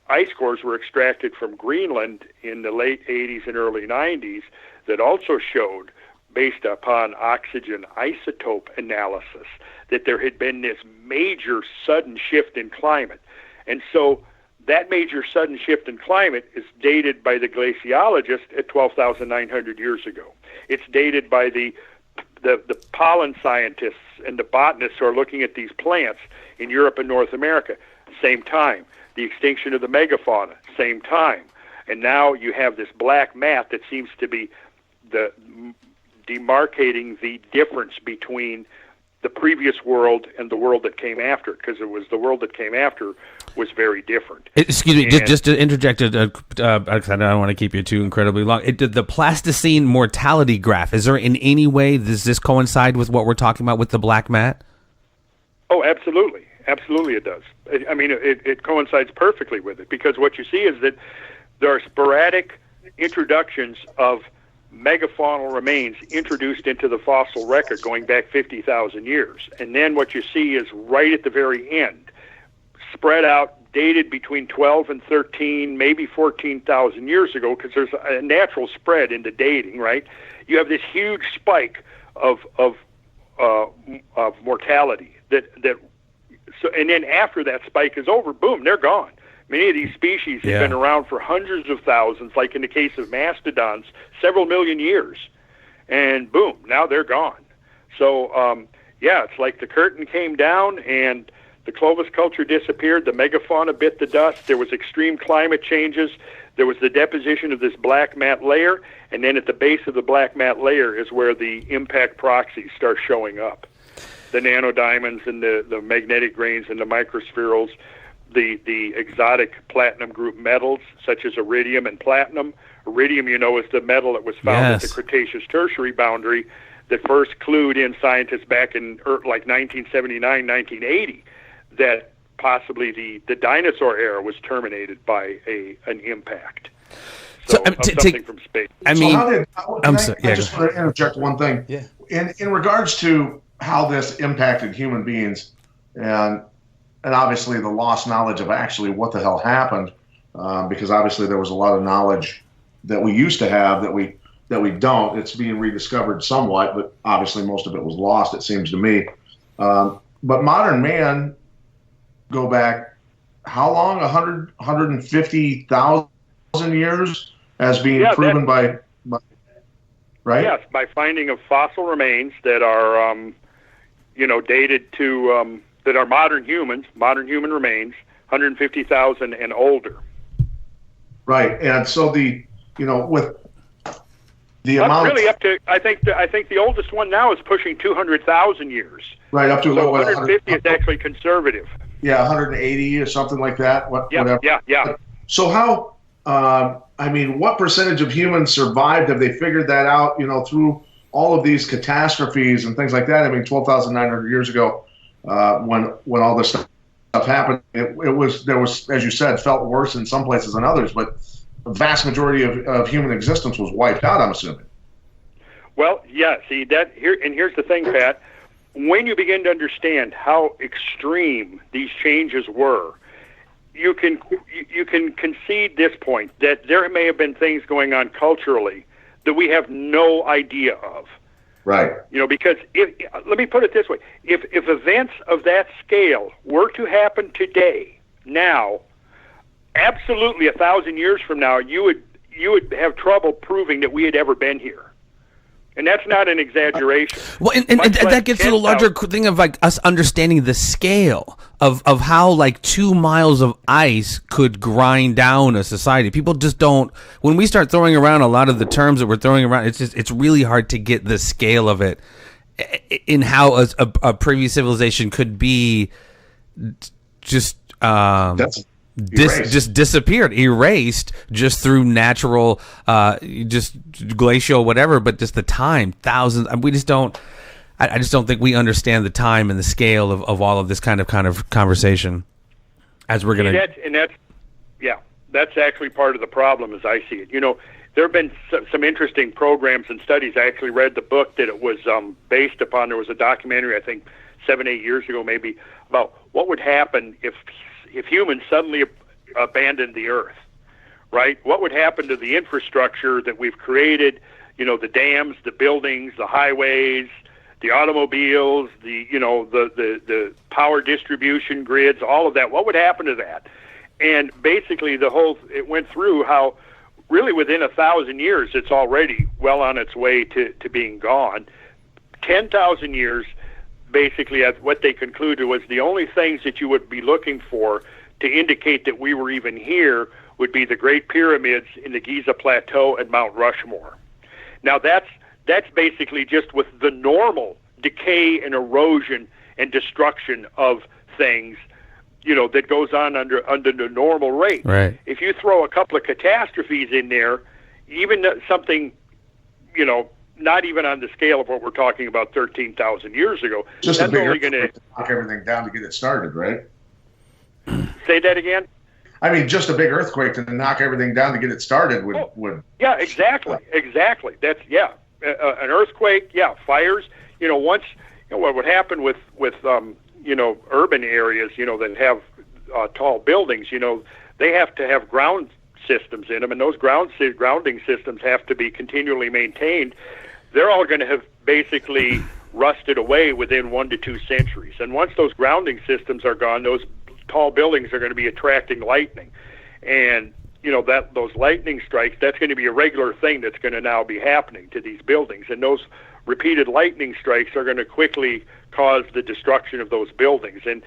ice cores were extracted from Greenland in the late 80s and early 90s that also showed, based upon oxygen isotope analysis, that there had been this major sudden shift in climate. And so that major sudden shift in climate is dated by the glaciologist at 12,900 years ago. It's dated by the pollen scientists and the botanists who are looking at these plants in Europe and North America, same time. The extinction of the megafauna, same time. And now you have this black mat that seems to be demarcating the difference between the previous world and the world that came after it, because it was the world that came after was very different. Excuse me, just to interject, because I don't want to keep you too incredibly long. The Pleistocene mortality graph, is there in any way, does this coincide with what we're talking about with the black mat? Oh, absolutely. Absolutely it does. I mean, it coincides perfectly with it, because what you see is that there are sporadic introductions of megafaunal remains introduced into the fossil record going back 50,000 years. And then what you see is right at the very end, spread out, dated between 12 and 13, maybe 14,000 years ago, because there's a natural spread in the dating, right? You have this huge spike of mortality and then after that spike is over, boom, they're gone. Many of these species have been around for hundreds of thousands, like in the case of mastodons, several million years. And boom, now they're gone. So, it's like the curtain came down and the Clovis culture disappeared. The megafauna bit the dust. There was extreme climate changes. There was the deposition of this black mat layer. And then at the base of the black mat layer is where the impact proxies start showing up. The nanodiamonds and the magnetic grains and the microspherules, the exotic platinum group metals such as iridium and platinum. Iridium, is the metal that was found at the Cretaceous Tertiary boundary that first clued in scientists back in like 1979, 1980, that possibly the dinosaur era was terminated by an impact. Something from space. I just want to interject one thing. Yeah. In regards to how this impacted human beings and obviously the lost knowledge of actually what the hell happened, because obviously there was a lot of knowledge that we used to have that we don't. It's being rediscovered somewhat, but obviously most of it was lost, it seems to me. But modern man, go back how long? 150,000 years as being proven by right? Yes, by finding of fossil remains that are dated to that are modern human remains, 150,000 and older. Right, and so with the amount really up to I think the oldest one now is pushing 200,000 years. Right, up to 150 is actually conservative. Yeah, 180 or something like that. Whatever. Yeah. So how? What percentage of humans survived? Have they figured that out? Through all of these catastrophes and things like that. 12,900 years ago, when all this stuff happened, there was, as you said, felt worse in some places than others, but the vast majority of human existence was wiped out, I'm assuming. Well, yeah. See that here, and here's the thing, Pat. When you begin to understand how extreme these changes were, you can concede this point that there may have been things going on culturally that we have no idea of. Right. Because let me put it this way: if events of that scale were to happen today, now, absolutely 1,000 years from now, you would have trouble proving that we had ever been here. And that's not an exaggeration. Well, and that gets to the larger thing of like us understanding the scale of how like 2 miles of ice could grind down a society. People just don't. When we start throwing around a lot of the terms that we're throwing around, it's really hard to get the scale of it in how a previous civilization could be just just disappeared, erased just through natural, just glacial, whatever. But just the time, thousands. We just don't. I just don't think we understand the time and the scale of all of this kind of conversation. As we're gonna, that's actually part of the problem, as I see it. You know, there have been some interesting programs and studies. I actually read the book that it was based upon. There was a documentary, I think, 7-8 years ago, maybe, about what would happen if humans suddenly abandoned the Earth, right? What would happen to the infrastructure that we've created, you know, the dams, the buildings, the highways, the automobiles, the power distribution grids, all of that. What would happen to that? And basically it went through how really within 1,000 years, it's already well on its way to being gone. 10,000 years, basically, what they concluded was the only things that you would be looking for to indicate that we were even here would be the Great Pyramids in the Giza Plateau and Mount Rushmore. Now, that's basically just with the normal decay and erosion and destruction of things, you know, that goes on under the normal rate. Right. If you throw a couple of catastrophes in there, even something, you know, not even on the scale of what we're talking about 13,000 years ago. Just that's a big only going to knock everything down to get it started, right? Say that again? I mean, just a big earthquake to knock everything down to get it started would. Yeah, exactly. That's an earthquake. Yeah, fires. You know, once what would happen with urban areas, you know, that have tall buildings, you know, they have to have ground systems in them, and those grounding systems have to be continually maintained. They're all going to have basically rusted away within 1 to 2 centuries. And once those grounding systems are gone, those tall buildings are going to be attracting lightning. And, you know, those lightning strikes, that's going to be a regular thing that's going to now be happening to these buildings. And those repeated lightning strikes are going to quickly cause the destruction of those buildings. And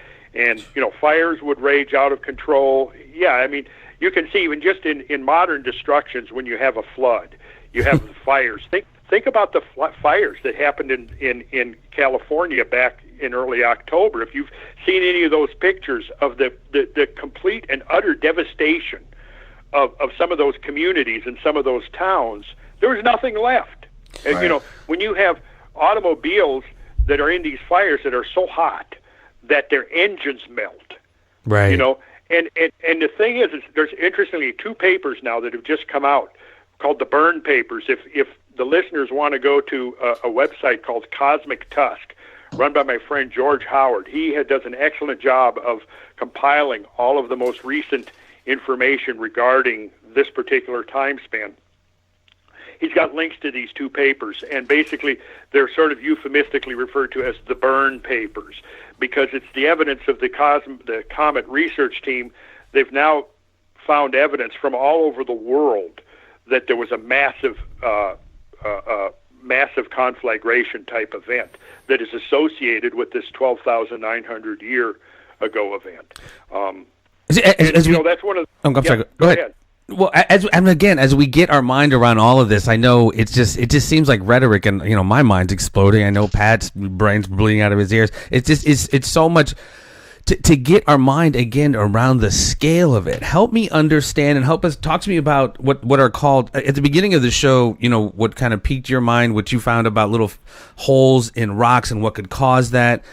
you know, fires would rage out of control. Yeah, I mean, you can see even just in modern destructions, when you have a flood, you have the fires. Think about the fires that happened in California back in early October. If you've seen any of those pictures of the complete and utter devastation of some of those communities and some of those towns, there was nothing left. Right. And, you know, when you have automobiles that are in these fires that are so hot that their engines melt, right? You know, and the thing is there's interestingly 2 papers now that have just come out called the Burn Papers. If the listeners want to go to a website called Cosmic Tusk, run by my friend George Howard, he does an excellent job of compiling all of the most recent information regarding this particular time span. He's got links to these 2 papers, and basically they're sort of euphemistically referred to as the Burn Papers, because it's the evidence of the Comet research team. They've now found evidence from all over the world that there was a massive conflagration type event that is associated with this 12,900 year ago event. That's one of. I'm sorry. Go ahead. Well, as we get our mind around all of this, I know it just seems like rhetoric, and you know, my mind's exploding. I know Pat's brain's bleeding out of his ears. It's so much to get our mind again around the scale of it. Help me understand and help us talk to me about what are called at the beginning of the show. You know, what kind of piqued your mind, what you found about little holes in rocks and what could cause that.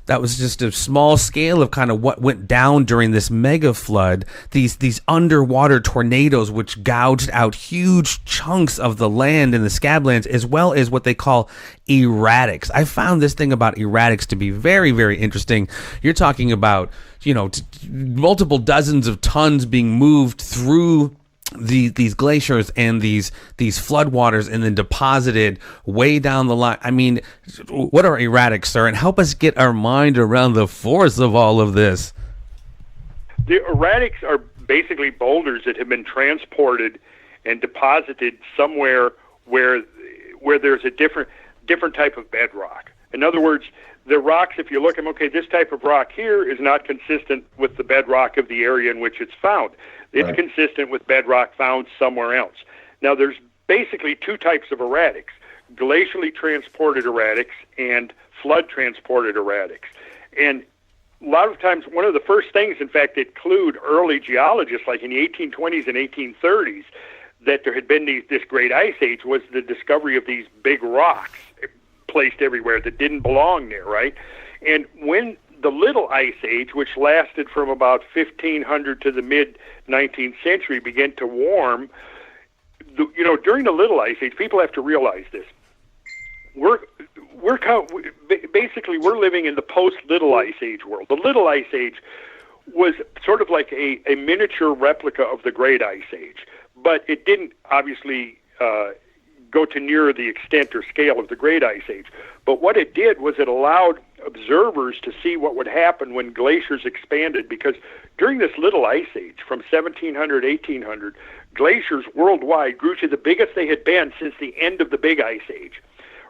That was just a small scale of kind of what went down during this mega flood. These underwater tornadoes, which gouged out huge chunks of the land in the Scablands, as well as what they call erratics. I found this thing about erratics to be very, very interesting. You're talking about, you know, multiple dozens of tons being moved through these glaciers and these floodwaters and then deposited way down the line. I mean, what are erratics, sir? And help us get our mind around the force of all of this. The erratics are basically boulders that have been transported and deposited somewhere where where there's a different type of bedrock. In other words, the rocks, if you look at them, okay, this type of rock here is not consistent with the bedrock of the area in which it's found. It's consistent with bedrock found somewhere else. Now, there's basically two types of erratics: glacially transported erratics and flood transported erratics. And a lot of times, one of the first things, in fact, that clued early geologists, like in the 1820s and 1830s, that there had been this great ice age was the discovery of these big rocks placed everywhere that didn't belong there, right? And when the Little Ice Age, which lasted from about 1500 to the mid-19th century, began to warm, during the Little Ice Age, people have to realize this. We're living in the post-Little Ice Age world. The Little Ice Age was sort of like a miniature replica of the Great Ice Age, but it didn't obviously go to near the extent or scale of the Great Ice Age. But what it did was it allowed observers to see what would happen when glaciers expanded, because during this Little Ice Age, from 1700 to 1800, glaciers worldwide grew to the biggest they had been since the end of the Big Ice Age,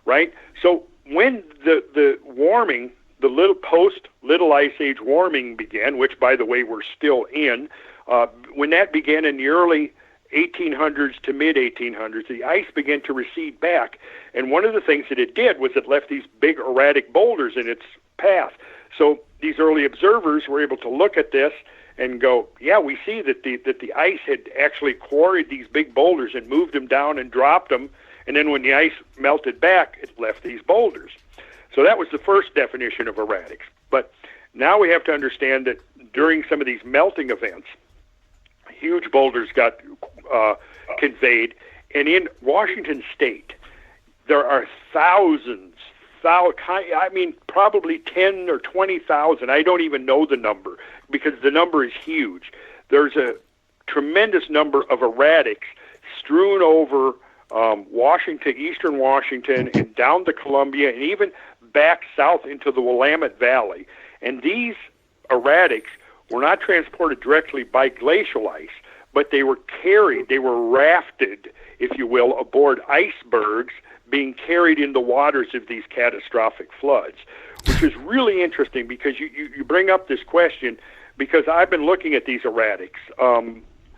right? So when the warming, the post-Little Ice Age warming began, which, by the way, we're still in, when that began in the early 1800s to mid-1800s, the ice began to recede back. And one of the things that it did was it left these big erratic boulders in its path. So these early observers were able to look at this and go, yeah, we see that the ice had actually quarried these big boulders and moved them down and dropped them. And then when the ice melted back, it left these boulders. So that was the first definition of erratics. But now we have to understand that during some of these melting events, huge boulders got conveyed. And in Washington State, there are probably 10 or 20,000. I don't even know the number because the number is huge. There's a tremendous number of erratics strewn over eastern Washington, and down the Columbia, and even back south into the Willamette Valley. And these erratics were not transported directly by glacial ice, but they were rafted, if you will, aboard icebergs being carried in the waters of these catastrophic floods, which is really interesting because you bring up this question, because I've been looking at these erratics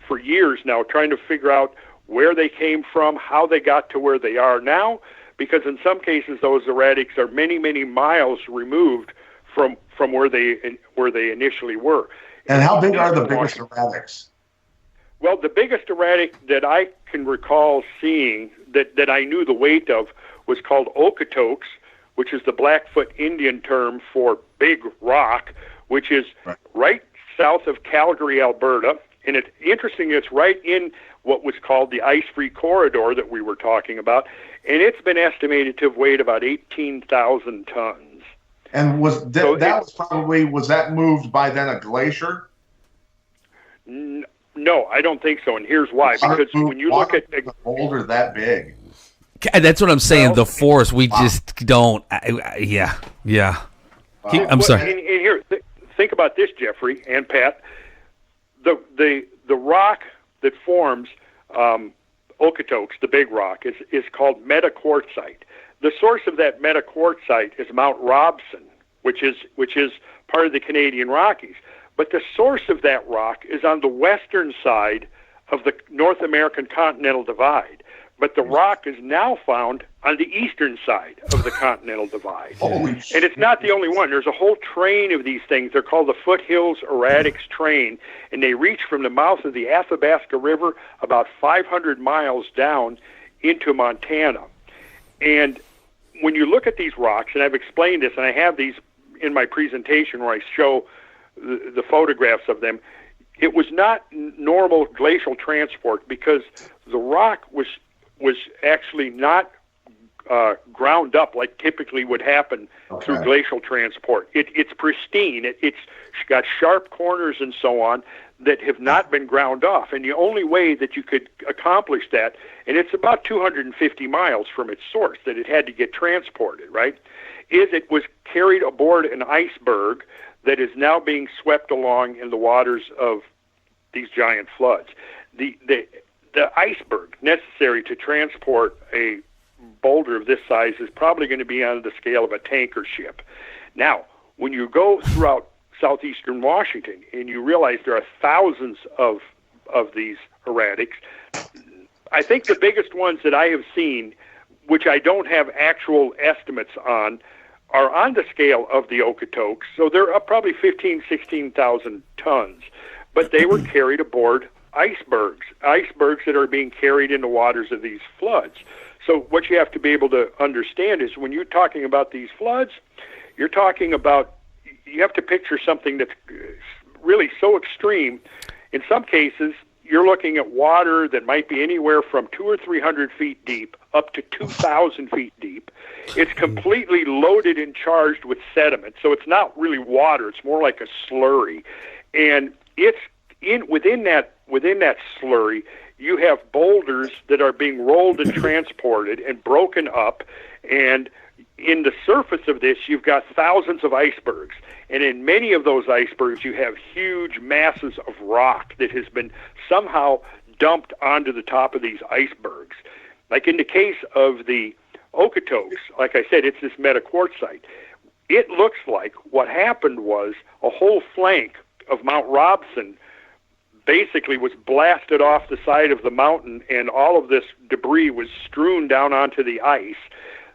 for years now, trying to figure out where they came from, how they got to where they are now, because in some cases those erratics are many, many miles removed from where they initially were. And how big are the biggest erratics? Well, the biggest erratic that I can recall seeing that I knew the weight of was called Okotoks, which is the Blackfoot Indian term for big rock, which is right south of Calgary, Alberta. And it's interesting, it's right in what was called the ice-free corridor that we were talking about, and it's been estimated to have weighed about 18,000 tons. And was that moved by then a glacier? No, I don't think so, and here's why. Because when you look at a boulder that big, that's what I'm saying. The force, we just don't. Yeah. I'm sorry. And here, think about this, Jeffrey and Pat. The rock that forms Okotoks, the big rock, is called metaquartzite. The source of that metaquartzite is Mount Robson, which is part of the Canadian Rockies. But the source of that rock is on the western side of the North American Continental Divide. But the rock is now found on the eastern side of the Continental Divide. Holy shit. And it's not the only one. There's a whole train of these things. They're called the Foothills Erratics Train, and they reach from the mouth of the Athabasca River about 500 miles down into Montana. And when you look at these rocks, and I've explained this, and I have these in my presentation where I show the photographs of them, it was not normal glacial transport because the rock was actually not ground up like typically would happen through glacial transport. It's pristine. It's got sharp corners and so on that have not been ground off. And the only way that you could accomplish that, and it's about 250 miles from its source that it had to get transported, right, is it was carried aboard an iceberg that is now being swept along in the waters of these giant floods. The iceberg necessary to transport a boulder of this size is probably going to be on the scale of a tanker ship. Now, when you go throughout southeastern Washington and you realize there are thousands of these erratics, I think the biggest ones that I have seen, which I don't have actual estimates on, are on the scale of the Okotoks. So they're up probably 16,000 tons. But they were carried aboard icebergs that are being carried in the waters of these floods. So what you have to be able to understand is when you're talking about these floods, you're talking about, you have to picture something that's really so extreme. In some cases, you're looking at water that might be anywhere from 200 or 300 feet deep up to 2,000 feet deep. It's completely loaded and charged with sediment, so it's not really water. It's more like a slurry. And it's within that slurry, you have boulders that are being rolled and transported and broken up, and in the surface of this, you've got thousands of icebergs. And in many of those icebergs, you have huge masses of rock that has been somehow dumped onto the top of these icebergs. Like in the case of the Okotoks, like I said, it's this metaquartzite. It looks like what happened was a whole flank of Mount Robson basically was blasted off the side of the mountain, and all of this debris was strewn down onto the ice.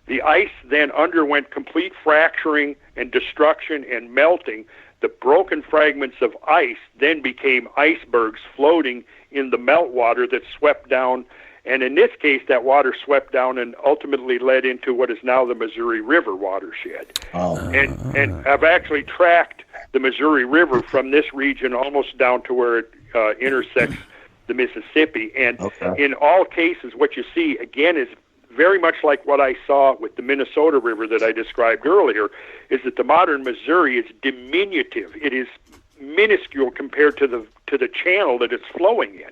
The ice then underwent complete fracturing and destruction and melting. The broken fragments of ice then became icebergs floating in the meltwater that swept down. And in this case, that water swept down and ultimately led into what is now the Missouri River watershed. Oh. And I've actually tracked the Missouri River from this region almost down to where it intersects the Mississippi. And in all cases, what you see, again, is very much like what I saw with the Minnesota River that I described earlier, is that the modern Missouri is diminutive. It is minuscule compared to the channel that it's flowing in.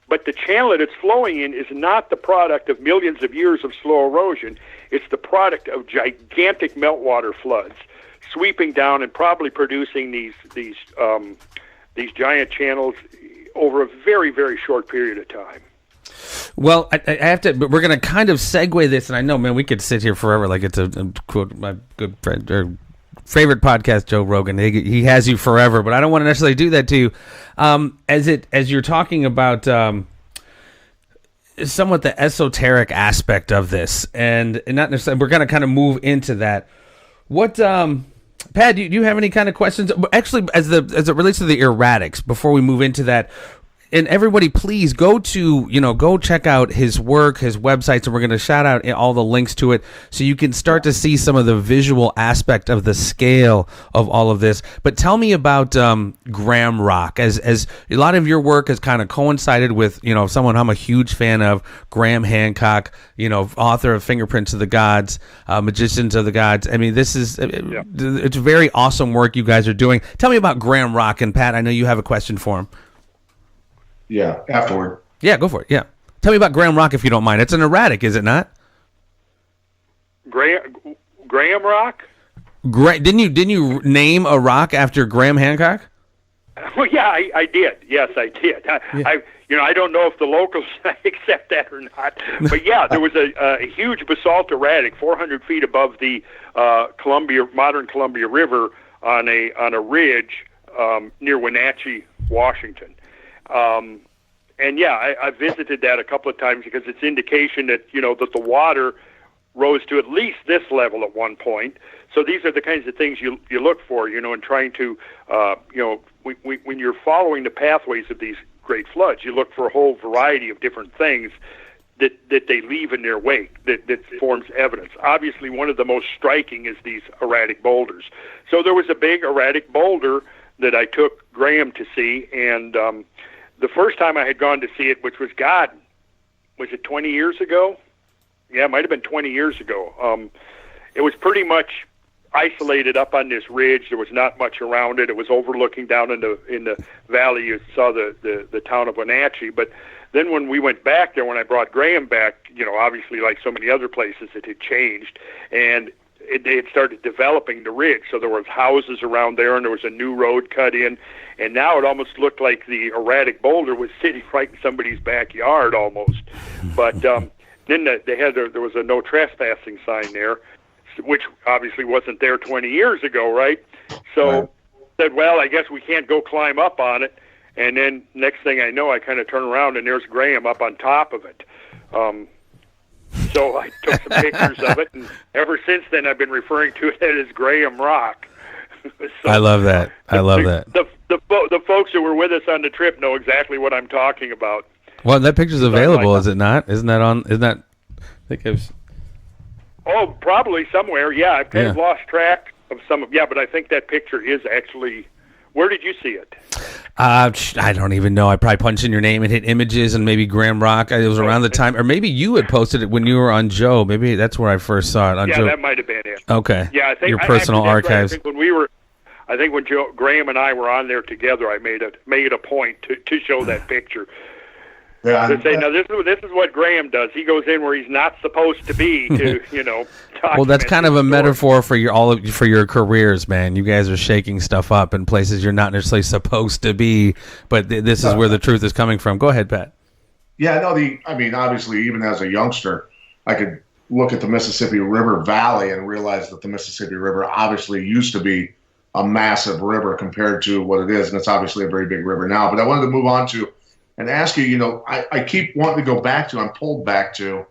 But the channel that it's flowing in is not the product of millions of years of slow erosion. It's the product of gigantic meltwater floods sweeping down and probably producing these giant channels over a very, very short period of time. Well, I have to, but we're going to kind of segue this, and I know, man, we could sit here forever. Like it's a quote my good friend or favorite podcast, Joe Rogan. He has you forever, but I don't want to necessarily do that to you. As you're talking about somewhat the esoteric aspect of this, and not necessarily, we're going to kind of move into that. What, Pat, do you have any kind of questions? Actually, as it relates to the erratics, before we move into that. And everybody, please go check out his work, his websites, and we're going to shout out all the links to it so you can start to see some of the visual aspect of the scale of all of this. But tell me about Graham Rock, as a lot of your work has kind of coincided with, someone I'm a huge fan of, Graham Hancock, author of Fingerprints of the Gods, Magicians of the Gods. I mean, this is it's very awesome work you guys are doing. Tell me about Graham Rock, and Pat, I know you have a question for him. Yeah, afterward. Yeah, go for it. Yeah. Tell me about Graham Rock if you don't mind. It's an erratic, is it not? Graham Rock? Didn't you name a rock after Graham Hancock? Well, yeah, I did. Yes, I did. I don't know if the locals accept that or not. But yeah, there was a huge basalt erratic 400 feet above the modern Columbia River on a ridge near Wenatchee, Washington. And yeah, I visited that a couple of times because it's indication that, that the water rose to at least this level at one point. So these are the kinds of things you look for, in trying to, when you're following the pathways of these great floods, you look for a whole variety of different things that they leave in their wake that forms evidence. Obviously, one of the most striking is these erratic boulders. So there was a big erratic boulder that I took Graham to see, and the first time I had gone to see it, which was, was it 20 years ago? Yeah, it might have been 20 years ago. It was pretty much isolated up on this ridge. There was not much around it. It was overlooking down in the valley. You saw the town of Wenatchee. But then when we went back there, when I brought Graham back, obviously like so many other places, it had changed, and they had started developing the ridge. So there was houses around there, and there was a new road cut in, and now it almost looked like the erratic boulder was sitting right in somebody's backyard almost. But Then there was a no trespassing sign there, which obviously wasn't there 20 years ago, right? So said, well, I guess we can't go climb up on it. And then next thing I know, I kind of turn around and there's Graham up on top of it. So I took some pictures of it, and ever since then I've been referring to it as Graham Rock. So I love that. The folks who were with us on the trip know exactly what I'm talking about. Well, that picture's available, is it not? Isn't that on? Isn't that? I think it was. Oh, probably somewhere. Yeah, I've kind of lost track of some of. Yeah, but I think that picture is actually. Where did you see it? I don't even know. I probably punched in your name and hit images, and maybe Graham Rock. It was around the time, or maybe you had posted it when you were on Joe. Maybe that's where I first saw it on Joe. Yeah, that might have been it. Okay. Yeah, I think your personal archives. Right. I think when Graham and I were on there together, I made a point to show that picture. Yeah, to say, now this is what Graham does. He goes in where he's not supposed to be to, Well, that's kind of a metaphor for your careers, man. You guys are shaking stuff up in places you're not necessarily supposed to be, but this is where the truth is coming from. Go ahead, Pat. Yeah, no, obviously, even as a youngster, I could look at the Mississippi River Valley and realize that the Mississippi River obviously used to be a massive river compared to what it is, and it's obviously a very big river now. But I wanted to move on to and ask you, I keep wanting to go back to, I'm pulled back to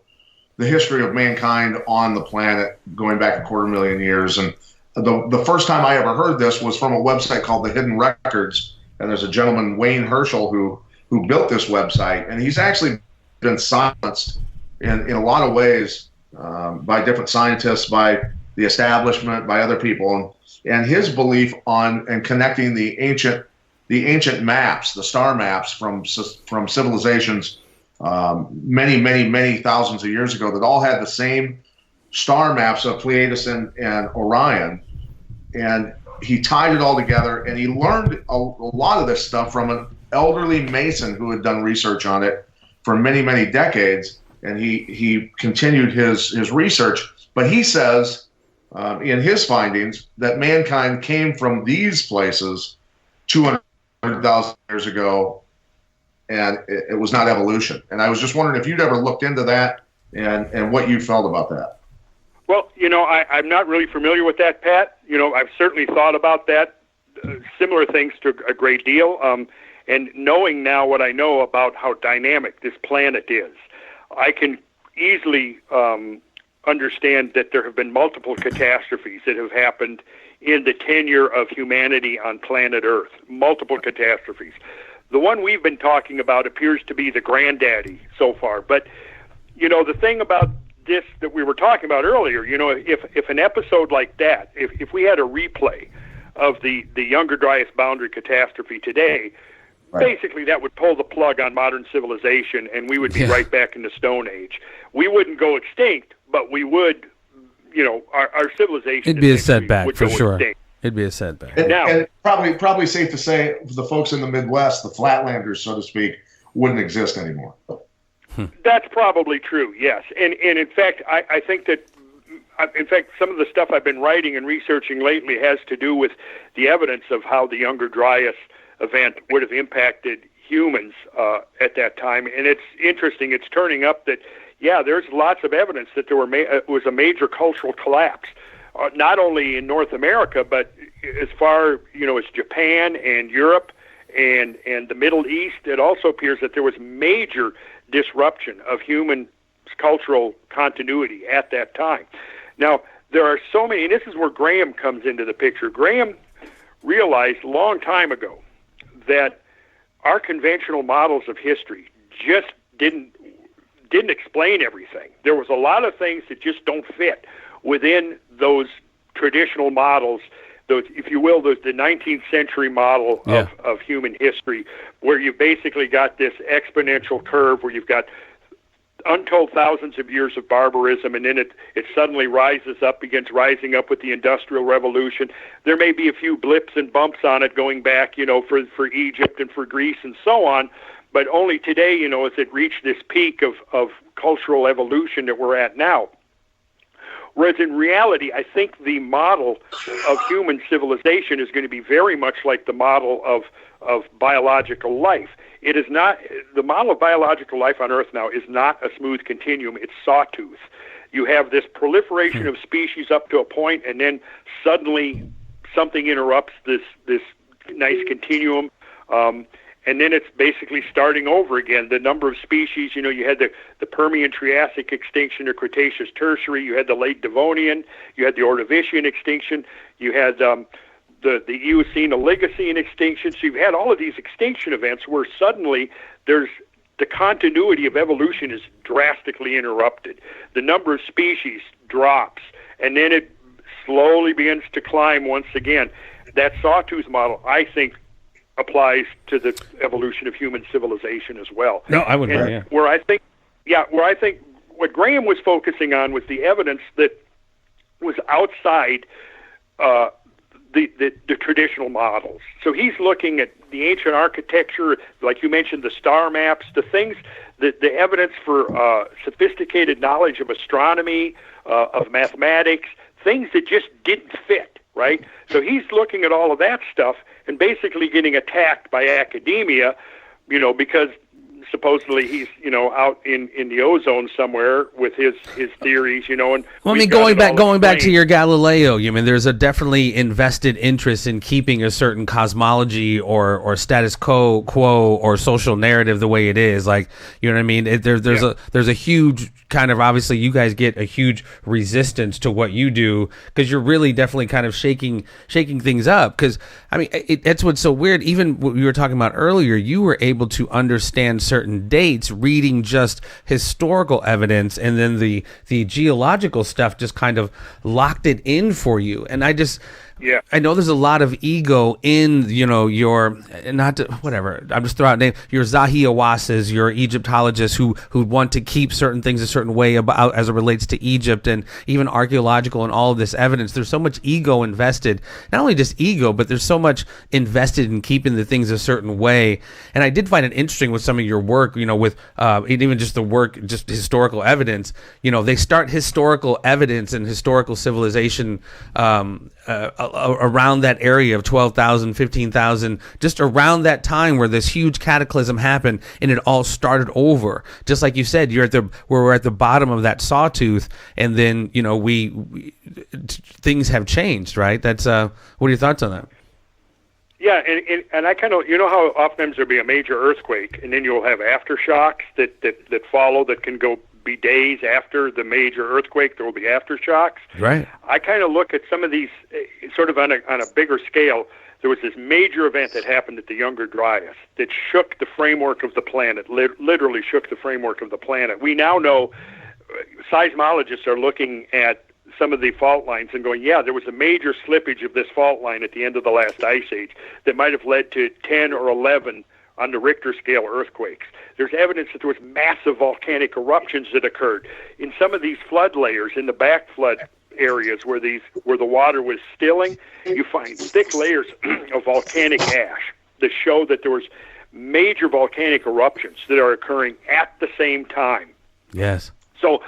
the history of mankind on the planet going back 250,000 years. And the first time I ever heard this was from a website called The Hidden Records. And there's a gentleman, Wayne Herschel, who built this website. And he's actually been silenced in a lot of ways by different scientists, by the establishment, by other people. And his belief on and connecting the ancient maps, the star maps from civilizations many, many, many thousands of years ago that all had the same star maps of Pleiades and Orion. And he tied it all together, and he learned a lot of this stuff from an elderly Mason who had done research on it for many, many decades. And he continued his research. But he says in his findings that mankind came from these places 200,000 years ago, and it was not evolution. And I was just wondering if you'd ever looked into that and what you felt about that. Well, I'm not really familiar with that, Pat. I've certainly thought about that, similar things to a great deal. And knowing now what I know about how dynamic this planet is, I can easily understand that there have been multiple catastrophes that have happened in the tenure of humanity on planet Earth, multiple catastrophes. The one we've been talking about appears to be the granddaddy so far. But, the thing about this that we were talking about earlier, if an episode like that, if we had a replay of the Younger Dryas boundary catastrophe today, basically that would pull the plug on modern civilization, and we would be right back in the Stone Age. We wouldn't go extinct, but we would, our civilization. It'd be a setback for sure. Extinct. It'd be a setback. And probably safe to say the folks in the Midwest, the flatlanders, so to speak, wouldn't exist anymore. That's probably true, yes. And in fact, I think that, some of the stuff I've been writing and researching lately has to do with the evidence of how the Younger Dryas event would have impacted humans at that time. And it's interesting. It's turning up that, there's lots of evidence that there was a major cultural collapse, not only in North America, but as far as Japan and Europe and the Middle East. It also appears that there was major disruption of human cultural continuity at that time. Now, there are so many, and this is where Graham comes into the picture. Graham realized a long time ago that our conventional models of history just didn't explain everything. There was a lot of things that just don't fit within those traditional models, those, if you will, the 19th century model of human history, where you've basically got this exponential curve where you've got untold thousands of years of barbarism, and then it suddenly begins rising up with the Industrial Revolution. There may be a few blips and bumps on it going back, for Egypt and for Greece and so on, but only today, as it reached this peak of cultural evolution that we're at now. Whereas in reality, I think the model of human civilization is going to be very much like the model of biological life. It is not, the model of biological life on Earth now is not a smooth continuum. It's sawtooth. You have this proliferation of species up to a point, and then suddenly something interrupts this nice continuum. And then it's basically starting over again. The number of species, you had the Permian-Triassic extinction, the Cretaceous-Tertiary, you had the late Devonian, you had the Ordovician extinction, you had the Eocene-Oligocene extinction. So you've had all of these extinction events where suddenly the continuity of evolution is drastically interrupted. The number of species drops, and then it slowly begins to climb once again. That sawtooth model, I think, applies to the evolution of human civilization as well. No, I would agree. Yeah. Where I think what Graham was focusing on was the evidence that was outside the traditional models. So he's looking at the ancient architecture, like you mentioned, the star maps, the things, the evidence for sophisticated knowledge of astronomy, of mathematics, things that just didn't fit, right? So he's looking at all of that stuff and basically getting attacked by academia, because supposedly he's, out in the ozone somewhere with his theories, and well, I mean, going back to your Galileo, there's a definitely invested interest in keeping a certain cosmology or status quo or social narrative the way it is. Like, you know what I mean? There's a huge kind of, obviously you guys get a huge resistance to what you do because you're really definitely kind of shaking things up. Because I mean, that's what's so weird. Even what we were talking about earlier, you were able to understand certain dates reading just historical evidence, and then the geological stuff just kind of locked it in for you. And I know there's a lot of ego in, your, not to, whatever, I'm just throwing out names, your Zahi Hawass's, your Egyptologists who want to keep certain things a certain way about as it relates to Egypt, and even archaeological and all of this evidence. There's so much ego invested, not only just ego, but there's so much invested in keeping the things a certain way. And I did find it interesting with some of your work, with even just the work, just historical evidence, they start historical evidence and historical civilization around that area of 12,000, 15,000, just around that time where this huge cataclysm happened and it all started over. Just like you said, we're at the bottom of that sawtooth, and then things have changed, right? That's what are your thoughts on that? Yeah, and I kind of, how oftentimes there'll be a major earthquake, and then you'll have aftershocks that follow that can be days after the major earthquake. There will be aftershocks. Right. I kind of look at some of these sort of on a bigger scale. There was this major event that happened at the Younger Dryas that shook the framework of the planet, literally shook the framework of the planet. We now know, seismologists are looking at some of the fault lines and going, yeah, there was a major slippage of this fault line at the end of the last ice age that might have led to 10 or 11 on the Richter scale earthquakes. There's evidence that there was massive volcanic eruptions that occurred in some of these flood layers, in the back flood areas where the water was stilling. You find thick layers of volcanic ash that show that there was major volcanic eruptions that are occurring at the same time. Yes. So,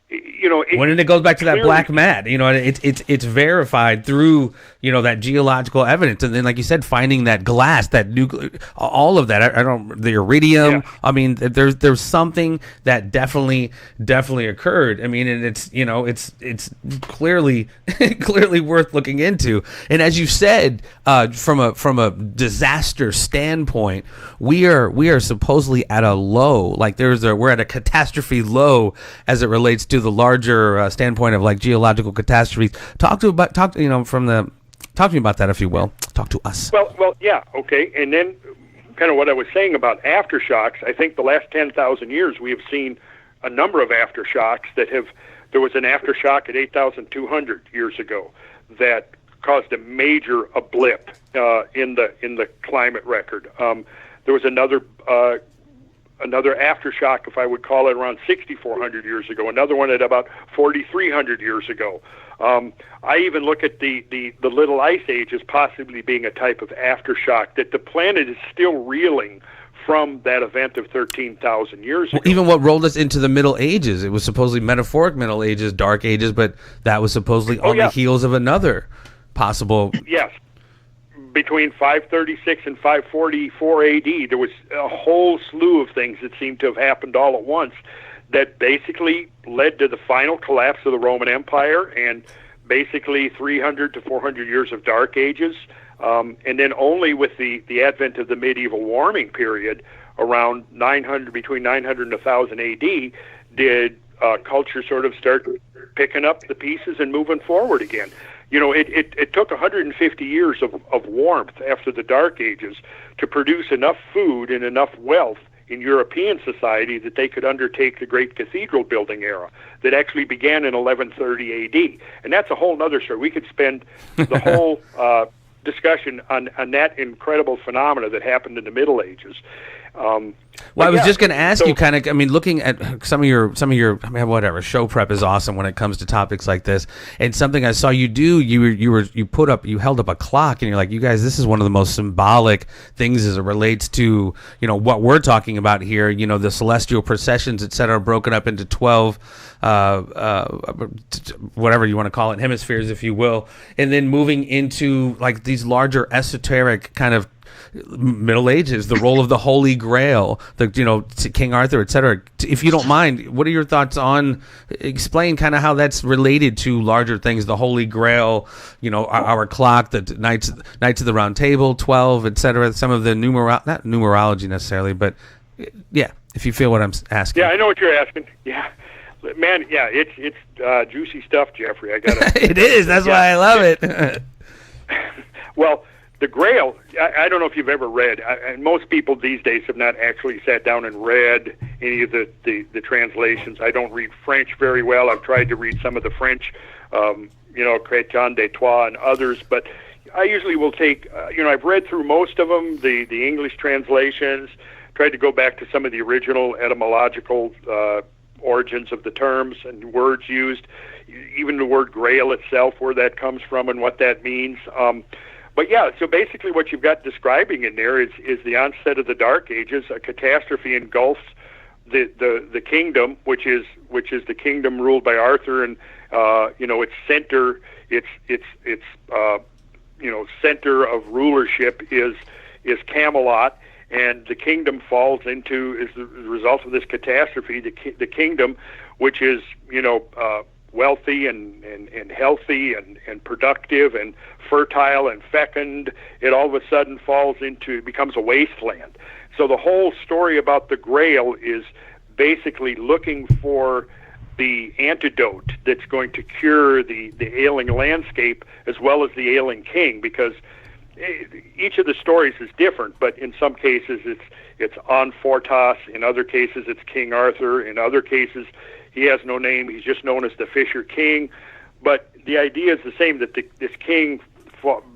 when it goes back to that black mat, it's verified through, that geological evidence. And then, like you said, finding that glass, that nuclear, all of that, the iridium. Yeah. I mean, there's something that definitely occurred. I mean, and it's clearly worth looking into. And as you said, from a disaster standpoint, we are supposedly at a low, like we're at a catastrophe low as it relates to the larger standpoint of like geological catastrophes. Talk to me about that, if you will. Talk to us. Well, yeah, okay. And then kind of what I was saying about aftershocks, I think the last 10,000 years we have seen a number of aftershocks there was an aftershock at 8,200 years ago that caused a major blip in the climate record. There was another aftershock, if I would call it, around 6,400 years ago. Another one at about 4,300 years ago. I even look at the Little Ice Age as possibly being a type of aftershock, that the planet is still reeling from that event of 13,000 years ago. Even what rolled us into the Middle Ages, it was supposedly metaphoric Middle Ages, Dark Ages, but that was supposedly on the heels of another possible... Yes. between 536 and 544 AD, there was a whole slew of things that seemed to have happened all at once that basically led to the final collapse of the Roman Empire and basically 300 to 400 years of Dark Ages. And then only with the advent of the medieval warming period around 900, between 900 and 1000 AD, did culture sort of start picking up the pieces and moving forward again. You know, it took 150 years of warmth after the Dark Ages to produce enough food and enough wealth in European society that they could undertake the great cathedral building era that actually began in 1130 AD. And that's a whole other story. We could spend the whole discussion on that incredible phenomena that happened in the Middle Ages. Well, I was just going to ask you, kind of. I mean, looking at some of your, I mean, whatever, show prep is awesome when it comes to topics like this. And something I saw you do, you held up a clock, and you're like, you guys, this is one of the most symbolic things as it relates to, you know, what we're talking about here. You know, the celestial processions, et cetera, broken up into 12, whatever you want to call it, hemispheres, if you will, and then moving into like these larger esoteric kind of Middle Ages, the role of the Holy Grail, King Arthur, etc. If you don't mind, what are your thoughts on explain kind of how that's related to larger things, the Holy Grail, you know, our clock, the Knights of the Round Table, 12, etc. Some of the not numerology necessarily, but yeah, if you feel what I'm asking. Yeah, I know what you're asking. Yeah. Man, yeah, it's juicy stuff, Jeffrey. I got it is. That's why I love it. Well, the Grail, I don't know if you've ever read, and most people these days have not actually sat down and read any of the translations. I don't read French very well. I've tried to read some of the French, Chrétien de Troyes and others, but I usually will take, I've read through most of them, the English translations, tried to go back to some of the original etymological origins of the terms and words used, even the word Grail itself, where that comes from and what that means. But yeah, so basically what you've got describing in there is the onset of the Dark Ages. A catastrophe engulfs the kingdom, which is the kingdom ruled by Arthur, and its center, its center of rulership is Camelot, and the kingdom falls into, as the result of this catastrophe, the kingdom, which is wealthy and healthy and productive and fertile and fecund, it all of a sudden becomes a wasteland. So the whole story about the Grail is basically looking for the antidote that's going to cure the ailing landscape as well as the ailing king, because each of the stories is different, but in some cases it's Anfortas, in other cases it's King Arthur, in other cases he has no name, he's just known as the Fisher King. But the idea is the same, that this king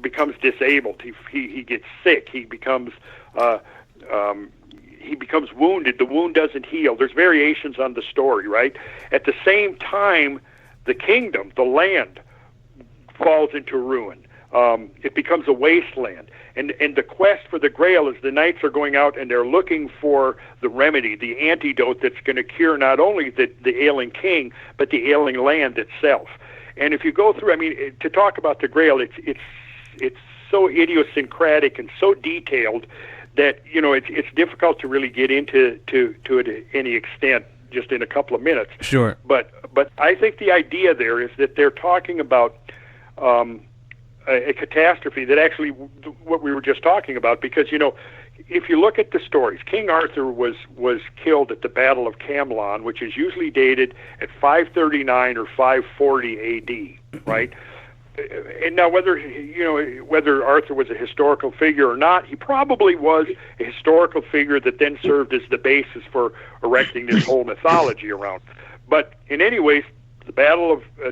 becomes disabled, he gets sick, he becomes wounded, the wound doesn't heal. There's variations on the story, right? At the same time, the kingdom, the land, falls into ruin. It becomes a wasteland. And the quest for the Grail is the knights are going out and they're looking for the remedy, the antidote that's going to cure not only the ailing king, but the ailing land itself. And if you go through, I mean, to talk about the Grail, it's so idiosyncratic and so detailed that, it's difficult to really get into it to any extent just in a couple of minutes. Sure. But I think the idea there is that they're talking about a catastrophe that actually what we were just talking about, because if you look at the stories, King Arthur was killed at the Battle of Camelon, which is usually dated at 539 or 540 AD, right? And now whether Arthur was a historical figure or not, he probably was a historical figure that then served as the basis for erecting this whole mythology around. But in any ways,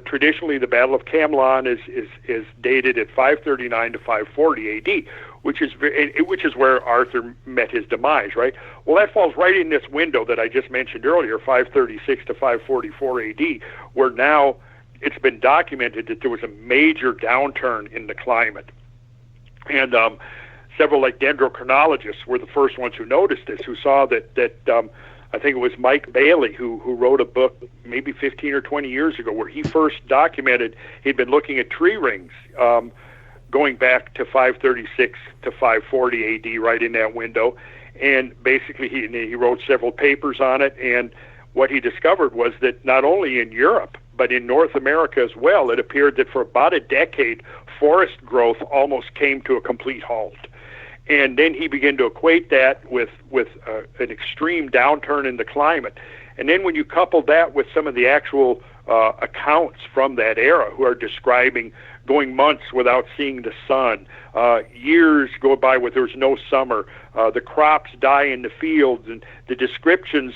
traditionally the Battle of Camelon is dated at 539 to 540 AD, which is where Arthur met his demise, right? Well, that falls right in this window that I just mentioned earlier, 536 to 544 AD, where now it's been documented that there was a major downturn in the climate, and several like dendrochronologists were the first ones who noticed this, who saw that. I think it was Mike Bailey who wrote a book maybe 15 or 20 years ago where he first documented, he'd been looking at tree rings going back to 536 to 540 AD, right in that window. And basically, he wrote several papers on it. And what he discovered was that not only in Europe, but in North America as well, it appeared that for about a decade, forest growth almost came to a complete halt. And then he began to equate that with an extreme downturn in the climate. And then when you couple that with some of the actual accounts from that era who are describing going months without seeing the sun, years go by where there's no summer, the crops die in the fields, and the descriptions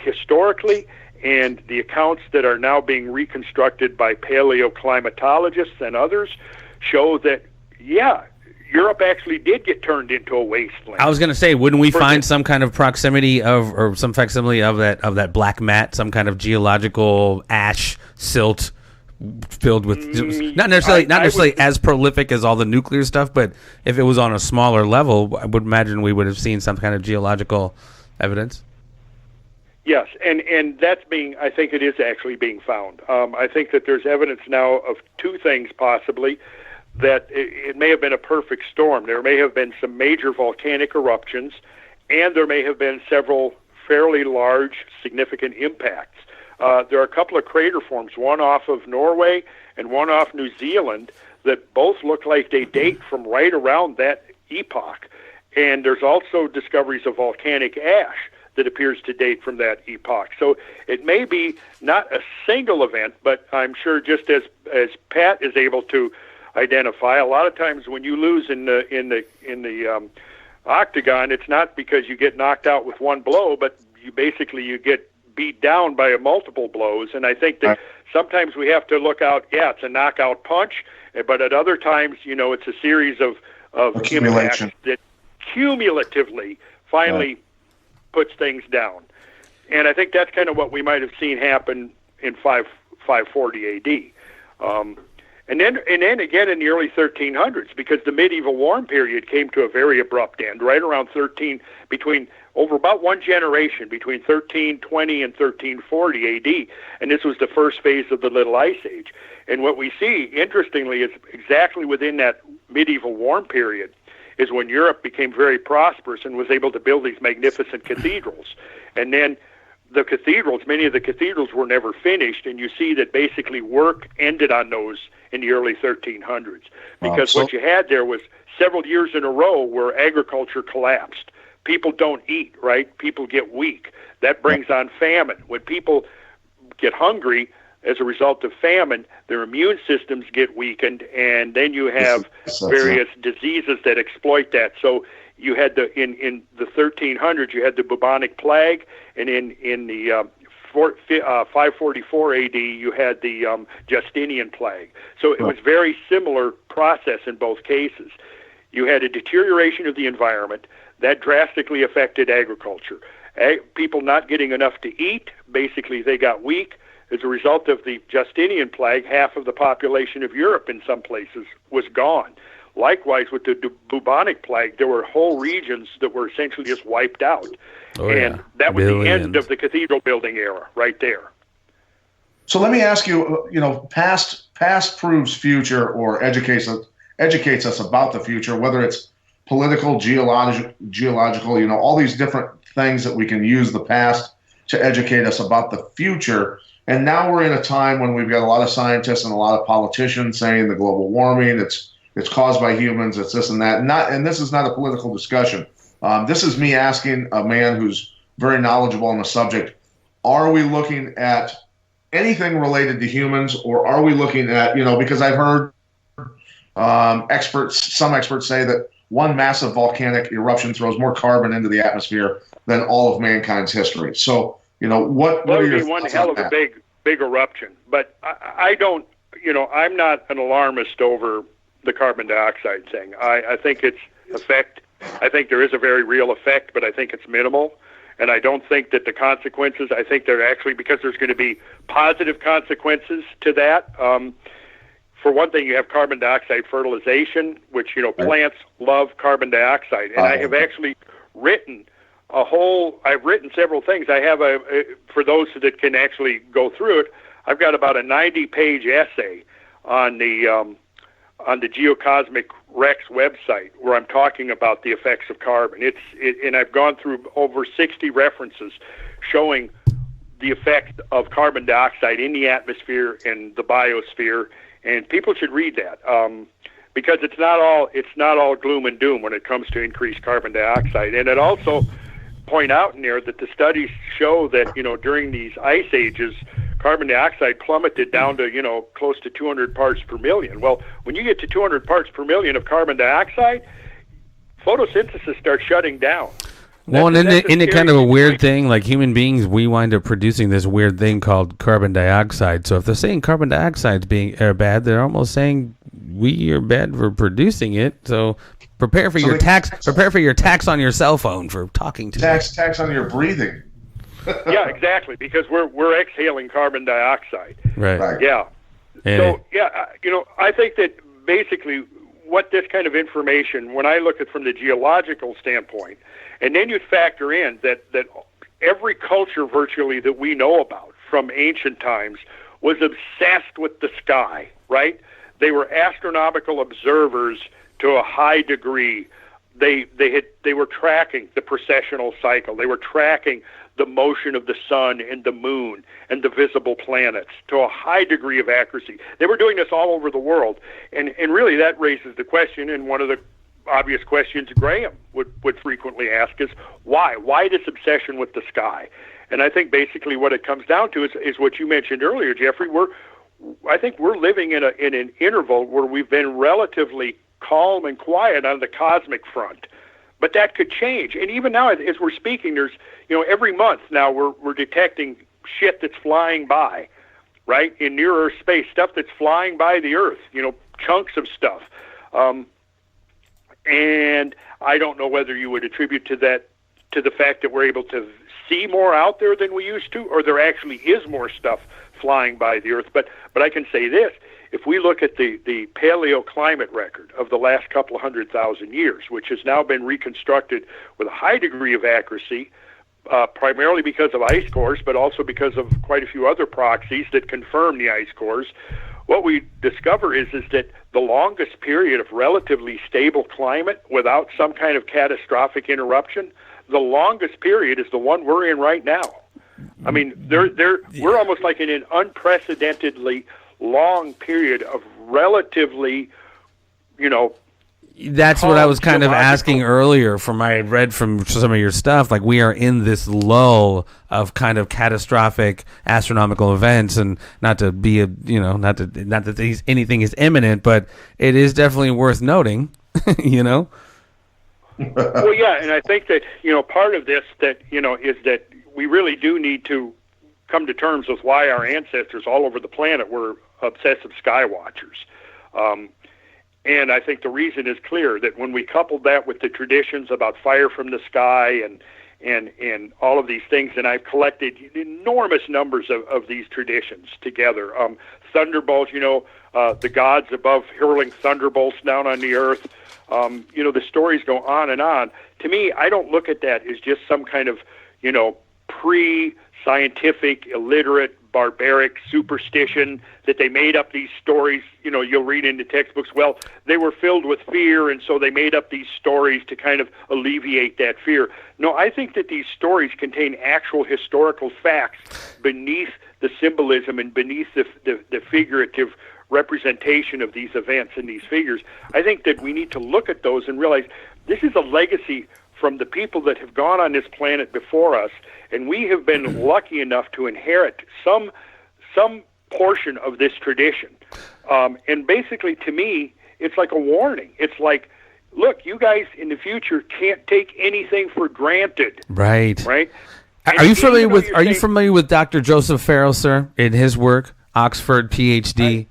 historically and the accounts that are now being reconstructed by paleoclimatologists and others show that, yeah, Europe actually did get turned into a wasteland. I was going to say, wouldn't we find some kind of proximity of, or some facsimile of that black mat, some kind of geological ash silt filled with not necessarily as prolific as all the nuclear stuff, but if it was on a smaller level, I would imagine we would have seen some kind of geological evidence. Yes, and I think it is actually being found. I think that there's evidence now of two things possibly, that it may have been a perfect storm. There may have been some major volcanic eruptions, and there may have been several fairly large, significant impacts. There are a couple of crater forms, one off of Norway and one off New Zealand, that both look like they date from right around that epoch. And there's also discoveries of volcanic ash that appears to date from that epoch. So it may be not a single event, but I'm sure just as Pat is able to identify, a lot of times when you lose in the octagon, it's not because you get knocked out with one blow, but you get beat down by multiple blows. And I think that sometimes we have to look out, it's a knockout punch, but at other times, it's a series of impacts that cumulatively finally puts things down. And I think that's kind of what we might have seen happen in 540 AD. And then again in the early 1300s, because the medieval warm period came to a very abrupt end, right around over about one generation, between 1320 and 1340 AD, and this was the first phase of the Little Ice Age. And what we see, interestingly, is exactly within that medieval warm period is when Europe became very prosperous and was able to build these magnificent cathedrals. And then many of the cathedrals were never finished, and you see that basically work ended on those in the early 1300s. Because what you had there was several years in a row where agriculture collapsed. People don't eat, right? People get weak. That brings on famine. When people get hungry as a result of famine, their immune systems get weakened, and then you have various diseases that exploit that. So you had in the 1300s, you had the bubonic plague, and in the 544 AD, you had the Justinian plague. So it was very similar process in both cases. You had a deterioration of the environment that drastically affected agriculture. People not getting enough to eat, basically they got weak. As a result of the Justinian plague, half of the population of Europe in some places was gone. Likewise, with the bubonic plague, there were whole regions that were essentially just wiped out. And that was the end of the cathedral building era right there. So let me ask you, past proves future or educates us about the future, whether it's political, geological, all these different things that we can use the past to educate us about the future. And now we're in a time when we've got a lot of scientists and a lot of politicians saying the global warming, it's caused by humans, it's this and that. And this is not a political discussion. This is me asking a man who's very knowledgeable on the subject, are we looking at anything related to humans, or are we looking at, because I've heard some experts say that one massive volcanic eruption throws more carbon into the atmosphere than all of mankind's history. So, what are your thoughts on that? That would be one hell of a big eruption. But I don't, I'm not an alarmist over the carbon dioxide thing. I think its effect, I think there is a very real effect, but I think it's minimal. And I don't think that the consequences, I think they're actually, because there's going to be positive consequences to that. For one thing, you have carbon dioxide fertilization, which, plants love carbon dioxide. And I have actually written I've written several things. I have for those that can actually go through it, I've got about a 90-page essay on the on the Geocosmic Rex website where I'm talking about the effects of carbon. And I've gone through over 60 references showing the effect of carbon dioxide in the atmosphere and the biosphere, and people should read that because it's not all gloom and doom when it comes to increased carbon dioxide. And it also point out in there that the studies show that during these ice ages, carbon dioxide plummeted down to close to 200 parts per million. Well, when you get to 200 parts per million of carbon dioxide, photosynthesis starts shutting down. Well, and isn't it kind of a weird thing? Like human beings, we wind up producing this weird thing called carbon dioxide. So if they're saying carbon dioxide's bad, they're almost saying we are bad for producing it. So prepare for your tax. Prepare for your tax on your cell phone for talking to tax on your breathing. Yeah, exactly. Because we're exhaling carbon dioxide. Right. Yeah. So I think that basically what this kind of information, when I look at from the geological standpoint, and then you factor in that every culture virtually that we know about from ancient times was obsessed with the sky, right? They were astronomical observers to a high degree. They were tracking the precessional cycle. They were tracking the motion of the sun and the moon and the visible planets to a high degree of accuracy. They were doing this all over the world. And really that raises the question, and one of the obvious questions Graham would frequently ask is why? Why this obsession with the sky? And I think basically what it comes down to is what you mentioned earlier, Jeffrey. I think we're living in an interval where we've been relatively calm and quiet on the cosmic front. But that could change. And even now, as we're speaking, there's, every month now we're detecting shit that's flying by, right, in near-Earth space, stuff that's flying by the Earth, chunks of stuff. And I don't know whether you would attribute to the fact that we're able to see more out there than we used to, or there actually is more stuff flying by the Earth. But I can say this. If we look at the paleoclimate record of the last couple of 100,000 years, which has now been reconstructed with a high degree of accuracy, primarily because of ice cores, but also because of quite a few other proxies that confirm the ice cores, what we discover is that the longest period of relatively stable climate without some kind of catastrophic interruption, the longest period is the one we're in right now. I mean, we're almost like in an unprecedentedly long period of relatively, That's what I was kind of asking earlier I had read from some of your stuff. Like, we are in this lull of kind of catastrophic astronomical events, and not to be not that anything is imminent, but it is definitely worth noting, Well, yeah, and I think that, part of this is that we really do need to come to terms with why our ancestors all over the planet were obsessive sky watchers. And I think the reason is clear, that when we coupled that with the traditions about fire from the sky and all of these things, and I've collected enormous numbers of these traditions together. Thunderbolts, the gods above hurling thunderbolts down on the earth. The stories go on and on. To me, I don't look at that as just some kind of, pre-scientific, illiterate, barbaric superstition that they made up these stories. You'll read in the textbooks, well, they were filled with fear, and so they made up these stories to kind of alleviate that fear. No, I think that these stories contain actual historical facts beneath the symbolism and beneath the figurative representation of these events and these figures. I think that we need to look at those and realize this is a legacy from the people that have gone on this planet before us, and we have been lucky enough to inherit some portion of this tradition. And basically, to me, it's like a warning. It's like, look, you guys in the future can't take anything for granted. Right. Right. Are you familiar with Dr. Joseph Farrell, sir, in his work, Oxford PhD?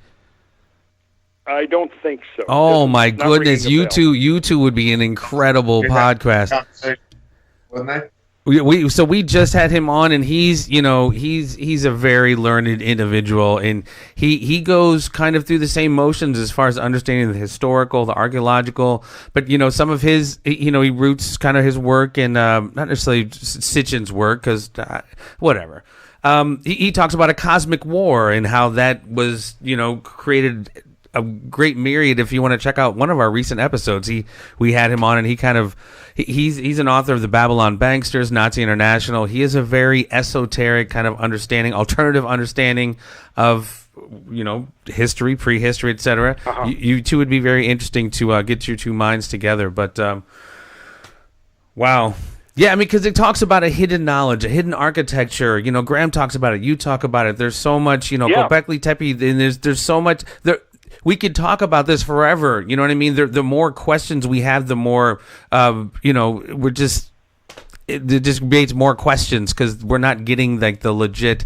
I don't think so. Oh my goodness, you two would be an incredible podcast. Wouldn't they? We just had him on, and he's a very learned individual, and he goes kind of through the same motions as far as understanding the historical, the archaeological, but some of his he roots kind of his work in not necessarily Sitchin's work, because whatever. He talks about a cosmic war and how that was created a great myriad. If you want to check out one of our recent episodes, we had him on, and he's an author of the Babylon Banksters, Nazi International. He has a very esoteric kind of alternative understanding of, history, prehistory, etc. You two would be very interesting to get your two minds together. But wow. Yeah, I mean, because it talks about a hidden knowledge, a hidden architecture. Graham talks about it. You talk about it. There's so much, Göbekli Tepe, and there's so much there. We could talk about this forever. You know what I mean? The more questions we have, the more, it just creates more questions because we're not getting like the legit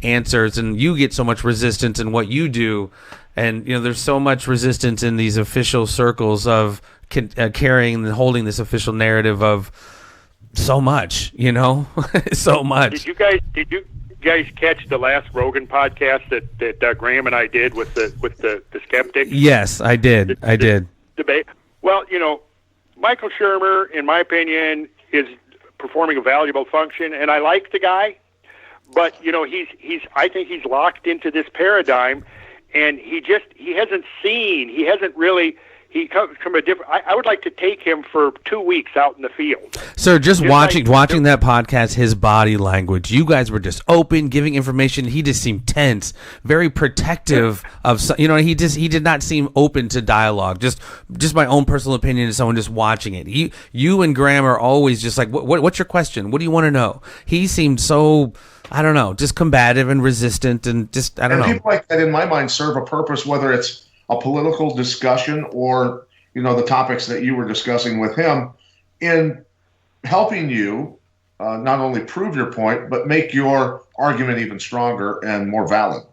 answers, and you get so much resistance in what you do, and there's so much resistance in these official circles of carrying and holding this official narrative of so much, so much. Did you guys catch the last Rogan podcast that Graham and I did with the skeptics? Yes, I did. I did. Debate. Well, Michael Shermer, in my opinion, is performing a valuable function, and I like the guy, but I think he's locked into this paradigm, and he hasn't really. He comes from a different. I would like to take him for 2 weeks out in the field. Sir, just watching that podcast, his body language. You guys were just open, giving information. He just seemed tense, very protective of. He did not seem open to dialogue. Just my own personal opinion as someone just watching it. You and Graham are always just like, what's your question? What do you want to know? He seemed so, I don't know, just combative and resistant, and just I don't know. People like that, in my mind, serve a purpose, whether it's a political discussion or the topics that you were discussing with him, in helping you not only prove your point but make your argument even stronger and more valid.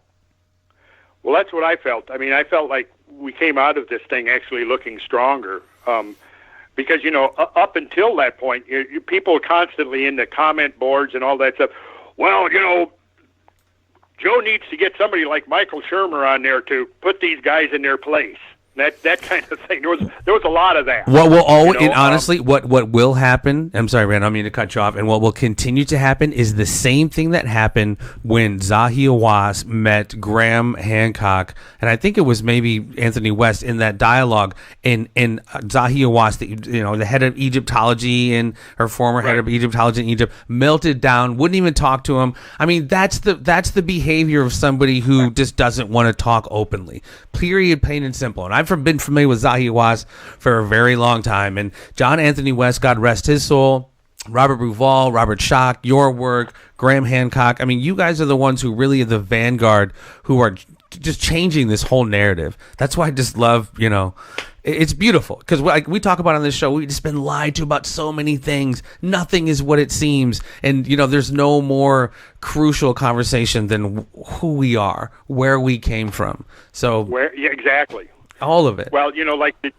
Well, that's what I felt. I mean, I felt like we came out of this thing actually looking stronger, because up until that point, people constantly in the comment boards and all that stuff. Well, Joe needs to get somebody like Michael Shermer on there to put these guys in their place. That kind of thing. There was a lot of that. What will honestly, what will happen? I'm sorry, Rand. I don't mean to cut you off. And what will continue to happen is the same thing that happened when Zahi Hawass met Graham Hancock, and I think it was maybe Anthony West in that dialogue. In Zahi Hawass, the head of Egyptology and her former head of Egyptology in Egypt, melted down, wouldn't even talk to him. I mean, that's the behavior of somebody who just doesn't want to talk openly. Period. Plain and simple. And I've been familiar with Zahi Hawass for a very long time, and John Anthony West, God rest his soul, Robert Bruval, Robert Schoch, your work, Graham Hancock. I mean, you guys are the ones who really are the vanguard, who are just changing this whole narrative. That's why I just love, it's beautiful, because we talk about on this show, we've just been lied to about so many things. Nothing is what it seems, and there's no more crucial conversation than who we are, where we came from. So exactly. All of it. Well, like the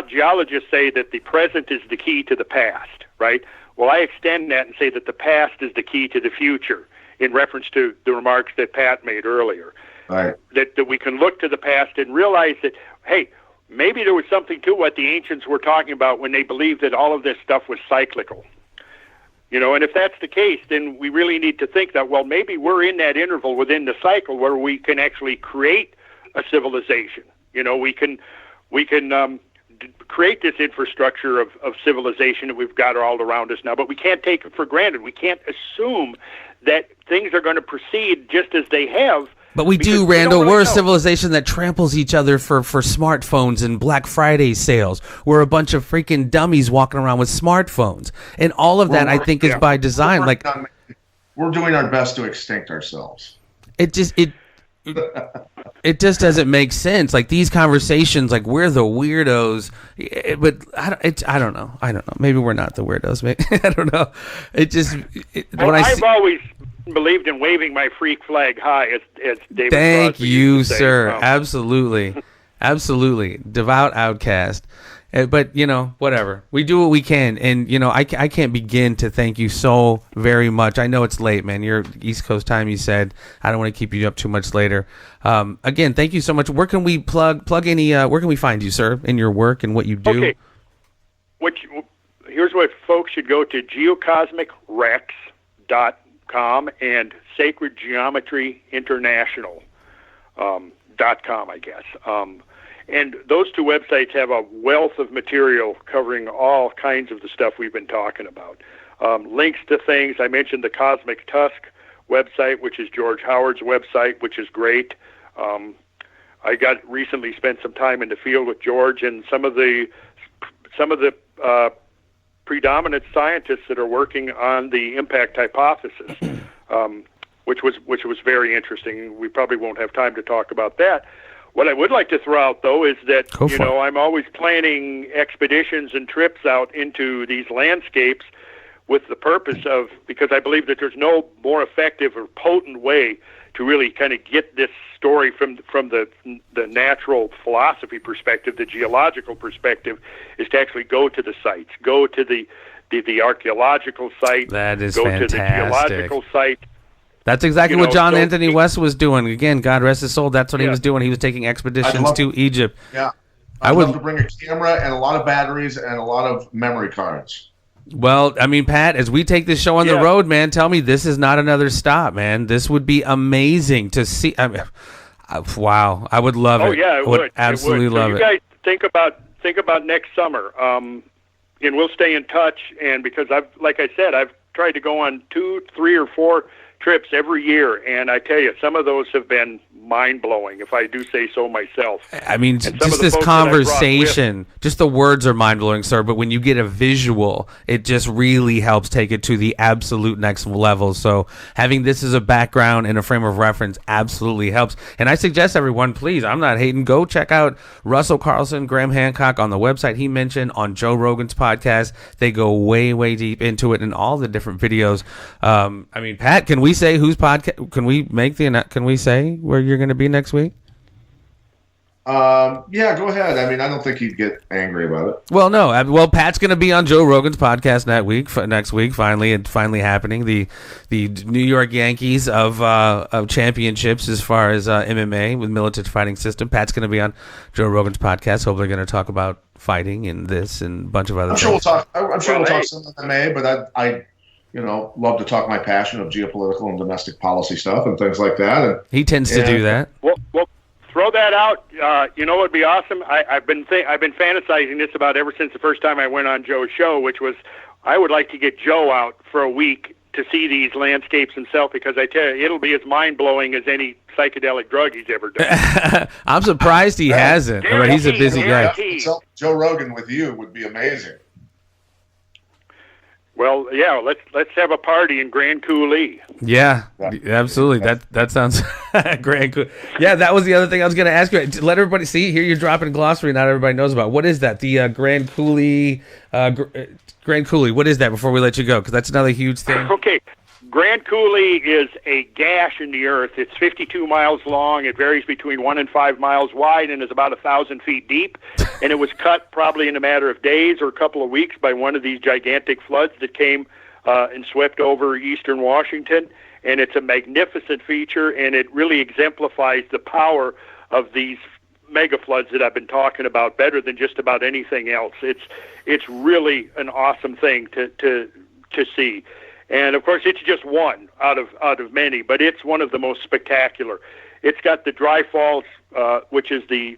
geologists say that the present is the key to the past, right? Well, I extend that and say that the past is the key to the future, in reference to the remarks that Pat made earlier. Right. That we can look to the past and realize that, hey, maybe there was something to what the ancients were talking about when they believed that all of this stuff was cyclical. And if that's the case, then we really need to think that, well, maybe we're in that interval within the cycle where we can actually create a civilization. We can create this infrastructure of civilization that we've got all around us now, but we can't take it for granted. We can't assume that things are going to proceed just as they have. But we do, Randall. We're a civilization that tramples each other for smartphones and Black Friday sales. We're a bunch of freaking dummies walking around with smartphones. And all of that, I think, is by design. We're doing our best to extinct ourselves. It just doesn't make sense. Like, these conversations, like, we're the weirdos, but I don't know. Maybe we're not the weirdos. Maybe, I don't know. I've always believed in waving my freak flag high, as David. Thank you, sir. Oh. Absolutely, devout outcast. But whatever, we do what we can, and I can't begin to thank you so very much. I know it's late, man. You're East Coast time. You said I don't want to keep you up too much later. Again, thank you so much. Where can we plug any? Where can we find you, sir, in your work and what you do? Okay. Here's what folks should go to: geocosmicrex.com and sacredgeometryinternational.com, I guess. And those two websites have a wealth of material covering all kinds of the stuff we've been talking about. Links to things. I mentioned the Cosmic Tusk website, which is George Howard's website, which is great. I got recently spent some time in the field with George and some of the predominant scientists that are working on the impact hypothesis, which was very interesting. We probably won't have time to talk about that. What I would like to throw out, though, is that I'm always planning expeditions and trips out into these landscapes with the purpose of, because I believe that there's no more effective or potent way to really kind of get this story from the natural philosophy perspective, the geological perspective, is to actually go to the sites, go to the archaeological site, that is go fantastic. To the geological site. That's exactly what John Anthony West was doing. Again, God rest his soul, that's what he was doing. He was taking expeditions to Egypt. Yeah. I'd love to bring a camera and a lot of batteries and a lot of memory cards. Well, I mean, Pat, as we take this show on the road, man, tell me this is not another stop, man. This would be amazing to see. I mean, wow, I would love it. Oh yeah, it would absolutely love it. You guys think about next summer, and we'll stay in touch. And because like I said, I've tried to go on 2, 3, or 4 trips every year, and I tell you, some of those have been mind-blowing, if I do say so myself. I mean, just this conversation, just the words are mind-blowing, sir, but when you get a visual, it just really helps take it to the absolute next level. So having this as a background and a frame of reference absolutely helps. And I suggest everyone, please, I'm not hating, go check out Russell Carlson, Graham Hancock on the website he mentioned, on Joe Rogan's podcast. They go way, way deep into it in all the different videos. I mean, Pat, can we say whose podcast? Can we say where you're going to be next week? Yeah, go ahead. I mean, I don't think he'd get angry about it. Well, no. Well, Pat's going to be on Joe Rogan's podcast next week. Finally happening. The New York Yankees of championships as far as MMA with militant fighting system. Pat's going to be on Joe Rogan's podcast. Hope they're going to talk about fighting and this and a bunch of other things. We'll talk some MMA, but I love to talk my passion of geopolitical and domestic policy stuff and things like that. And he tends to do that. Well, throw that out. It would be awesome. I've been fantasizing this about ever since the first time I went on Joe's show, which was I would like to get Joe out for a week to see these landscapes himself, because I tell you, it'll be as mind-blowing as any psychedelic drug he's ever done. I'm surprised he hasn't. He's a busy guy. Joe Rogan with you would be amazing. Well, yeah, let's have a party in Grand Coulee. Yeah, absolutely. That sounds Grand Coulee. Yeah, that was the other thing I was going to ask you. Let everybody see here. You're dropping glossary. Not everybody knows about. What is that? The Grand Coulee. Grand Coulee. What is that? Before we let you go, because that's another huge thing. Okay. Grand Coulee is a gash in the earth. It's 52 miles long. It varies between 1 and 5 miles wide and is about 1,000 feet deep. And it was cut probably in a matter of days or a couple of weeks by one of these gigantic floods that came and swept over eastern Washington. And it's a magnificent feature, and it really exemplifies the power of these mega floods that I've been talking about better than just about anything else. It's really an awesome thing to see. And of course, it's just one out of many, but it's one of the most spectacular. It's got the Dry Falls, which is the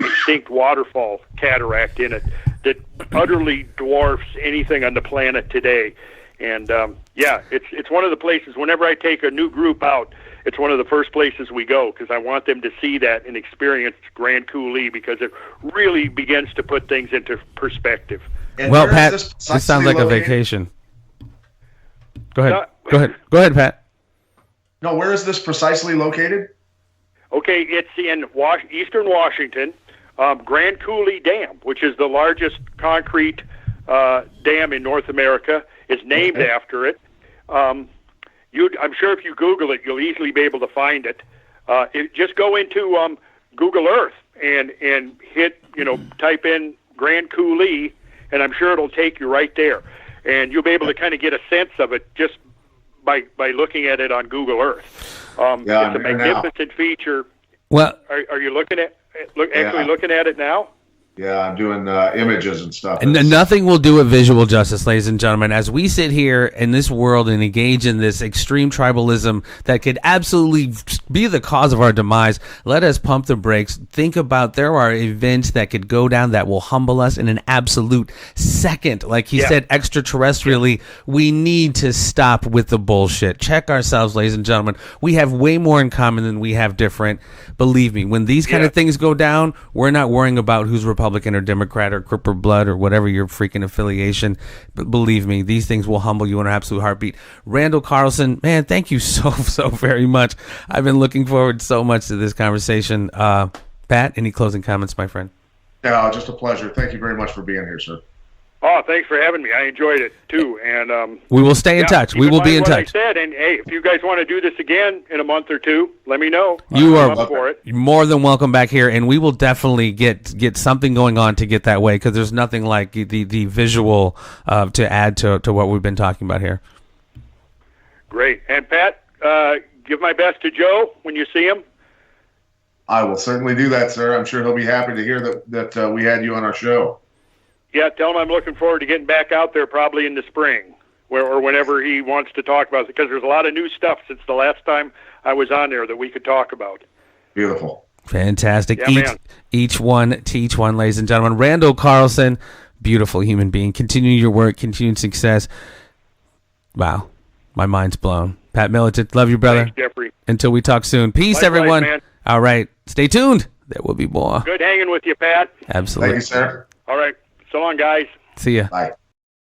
extinct waterfall cataract in it, that utterly dwarfs anything on the planet today. And it's one of the places. Whenever I take a new group out, it's one of the first places we go, because I want them to see that and experience Grand Coulee, because it really begins to put things into perspective. And well, Pat, this sounds like a vacation. Go ahead, Pat. No, where is this precisely located? Okay, it's in eastern Washington, Grand Coulee Dam, which is the largest concrete dam in North America, is named after it. I'm sure if you Google it, you'll easily be able to find it. Just go into Google Earth and hit, type in Grand Coulee, and I'm sure it'll take you right there. And you'll be able to kind of get a sense of it just by looking at it on Google Earth. It's a magnificent feature. Well, are you looking at looking at it now? Yeah, I'm doing images and stuff. And nothing will do it visual justice, ladies and gentlemen. As we sit here in this world and engage in this extreme tribalism that could absolutely be the cause of our demise, let us pump the brakes. Think about there are events that could go down that will humble us in an absolute second. Like he said, extraterrestrially, we need to stop with the bullshit. Check ourselves, ladies and gentlemen. We have way more in common than we have different. Believe me, when these kind of things go down, we're not worrying about who's Republican or Democrat or Crip or Blood or whatever your freaking affiliation. But believe me, these things will humble you in an absolute heartbeat. Randall Carlson, man, thank you so very much. I've been looking forward so much to this conversation. Pat, any closing comments, my friend? Yeah, just a pleasure. Thank you very much for being here, sir. Oh, thanks for having me. I enjoyed it too, and we will stay in touch. We will be in touch. I said, and hey, if you guys want to do this again in a month or two, let me know. You are up for it. More than welcome back here, and we will definitely get something going on to get that way, because there's nothing like the visual to add to what we've been talking about here. Great, and Pat, give my best to Joe when you see him. I will certainly do that, sir. I'm sure he'll be happy to hear that we had you on our show. Yeah, tell him I'm looking forward to getting back out there probably in the spring or whenever he wants to talk about it, because there's a lot of new stuff since the last time I was on there that we could talk about. Beautiful. Fantastic. Yeah, each one teach one, ladies and gentlemen. Randall Carlson, beautiful human being. Continue your work, continued success. Wow, my mind's blown. Pat Militant, love you, brother. Thanks, Jeffrey. Until we talk soon. Peace, Likewise, everyone. man. All right, stay tuned. There will be more. Good hanging with you, Pat. Absolutely. Thank you, sir. All right. So long, guys. See ya. Bye.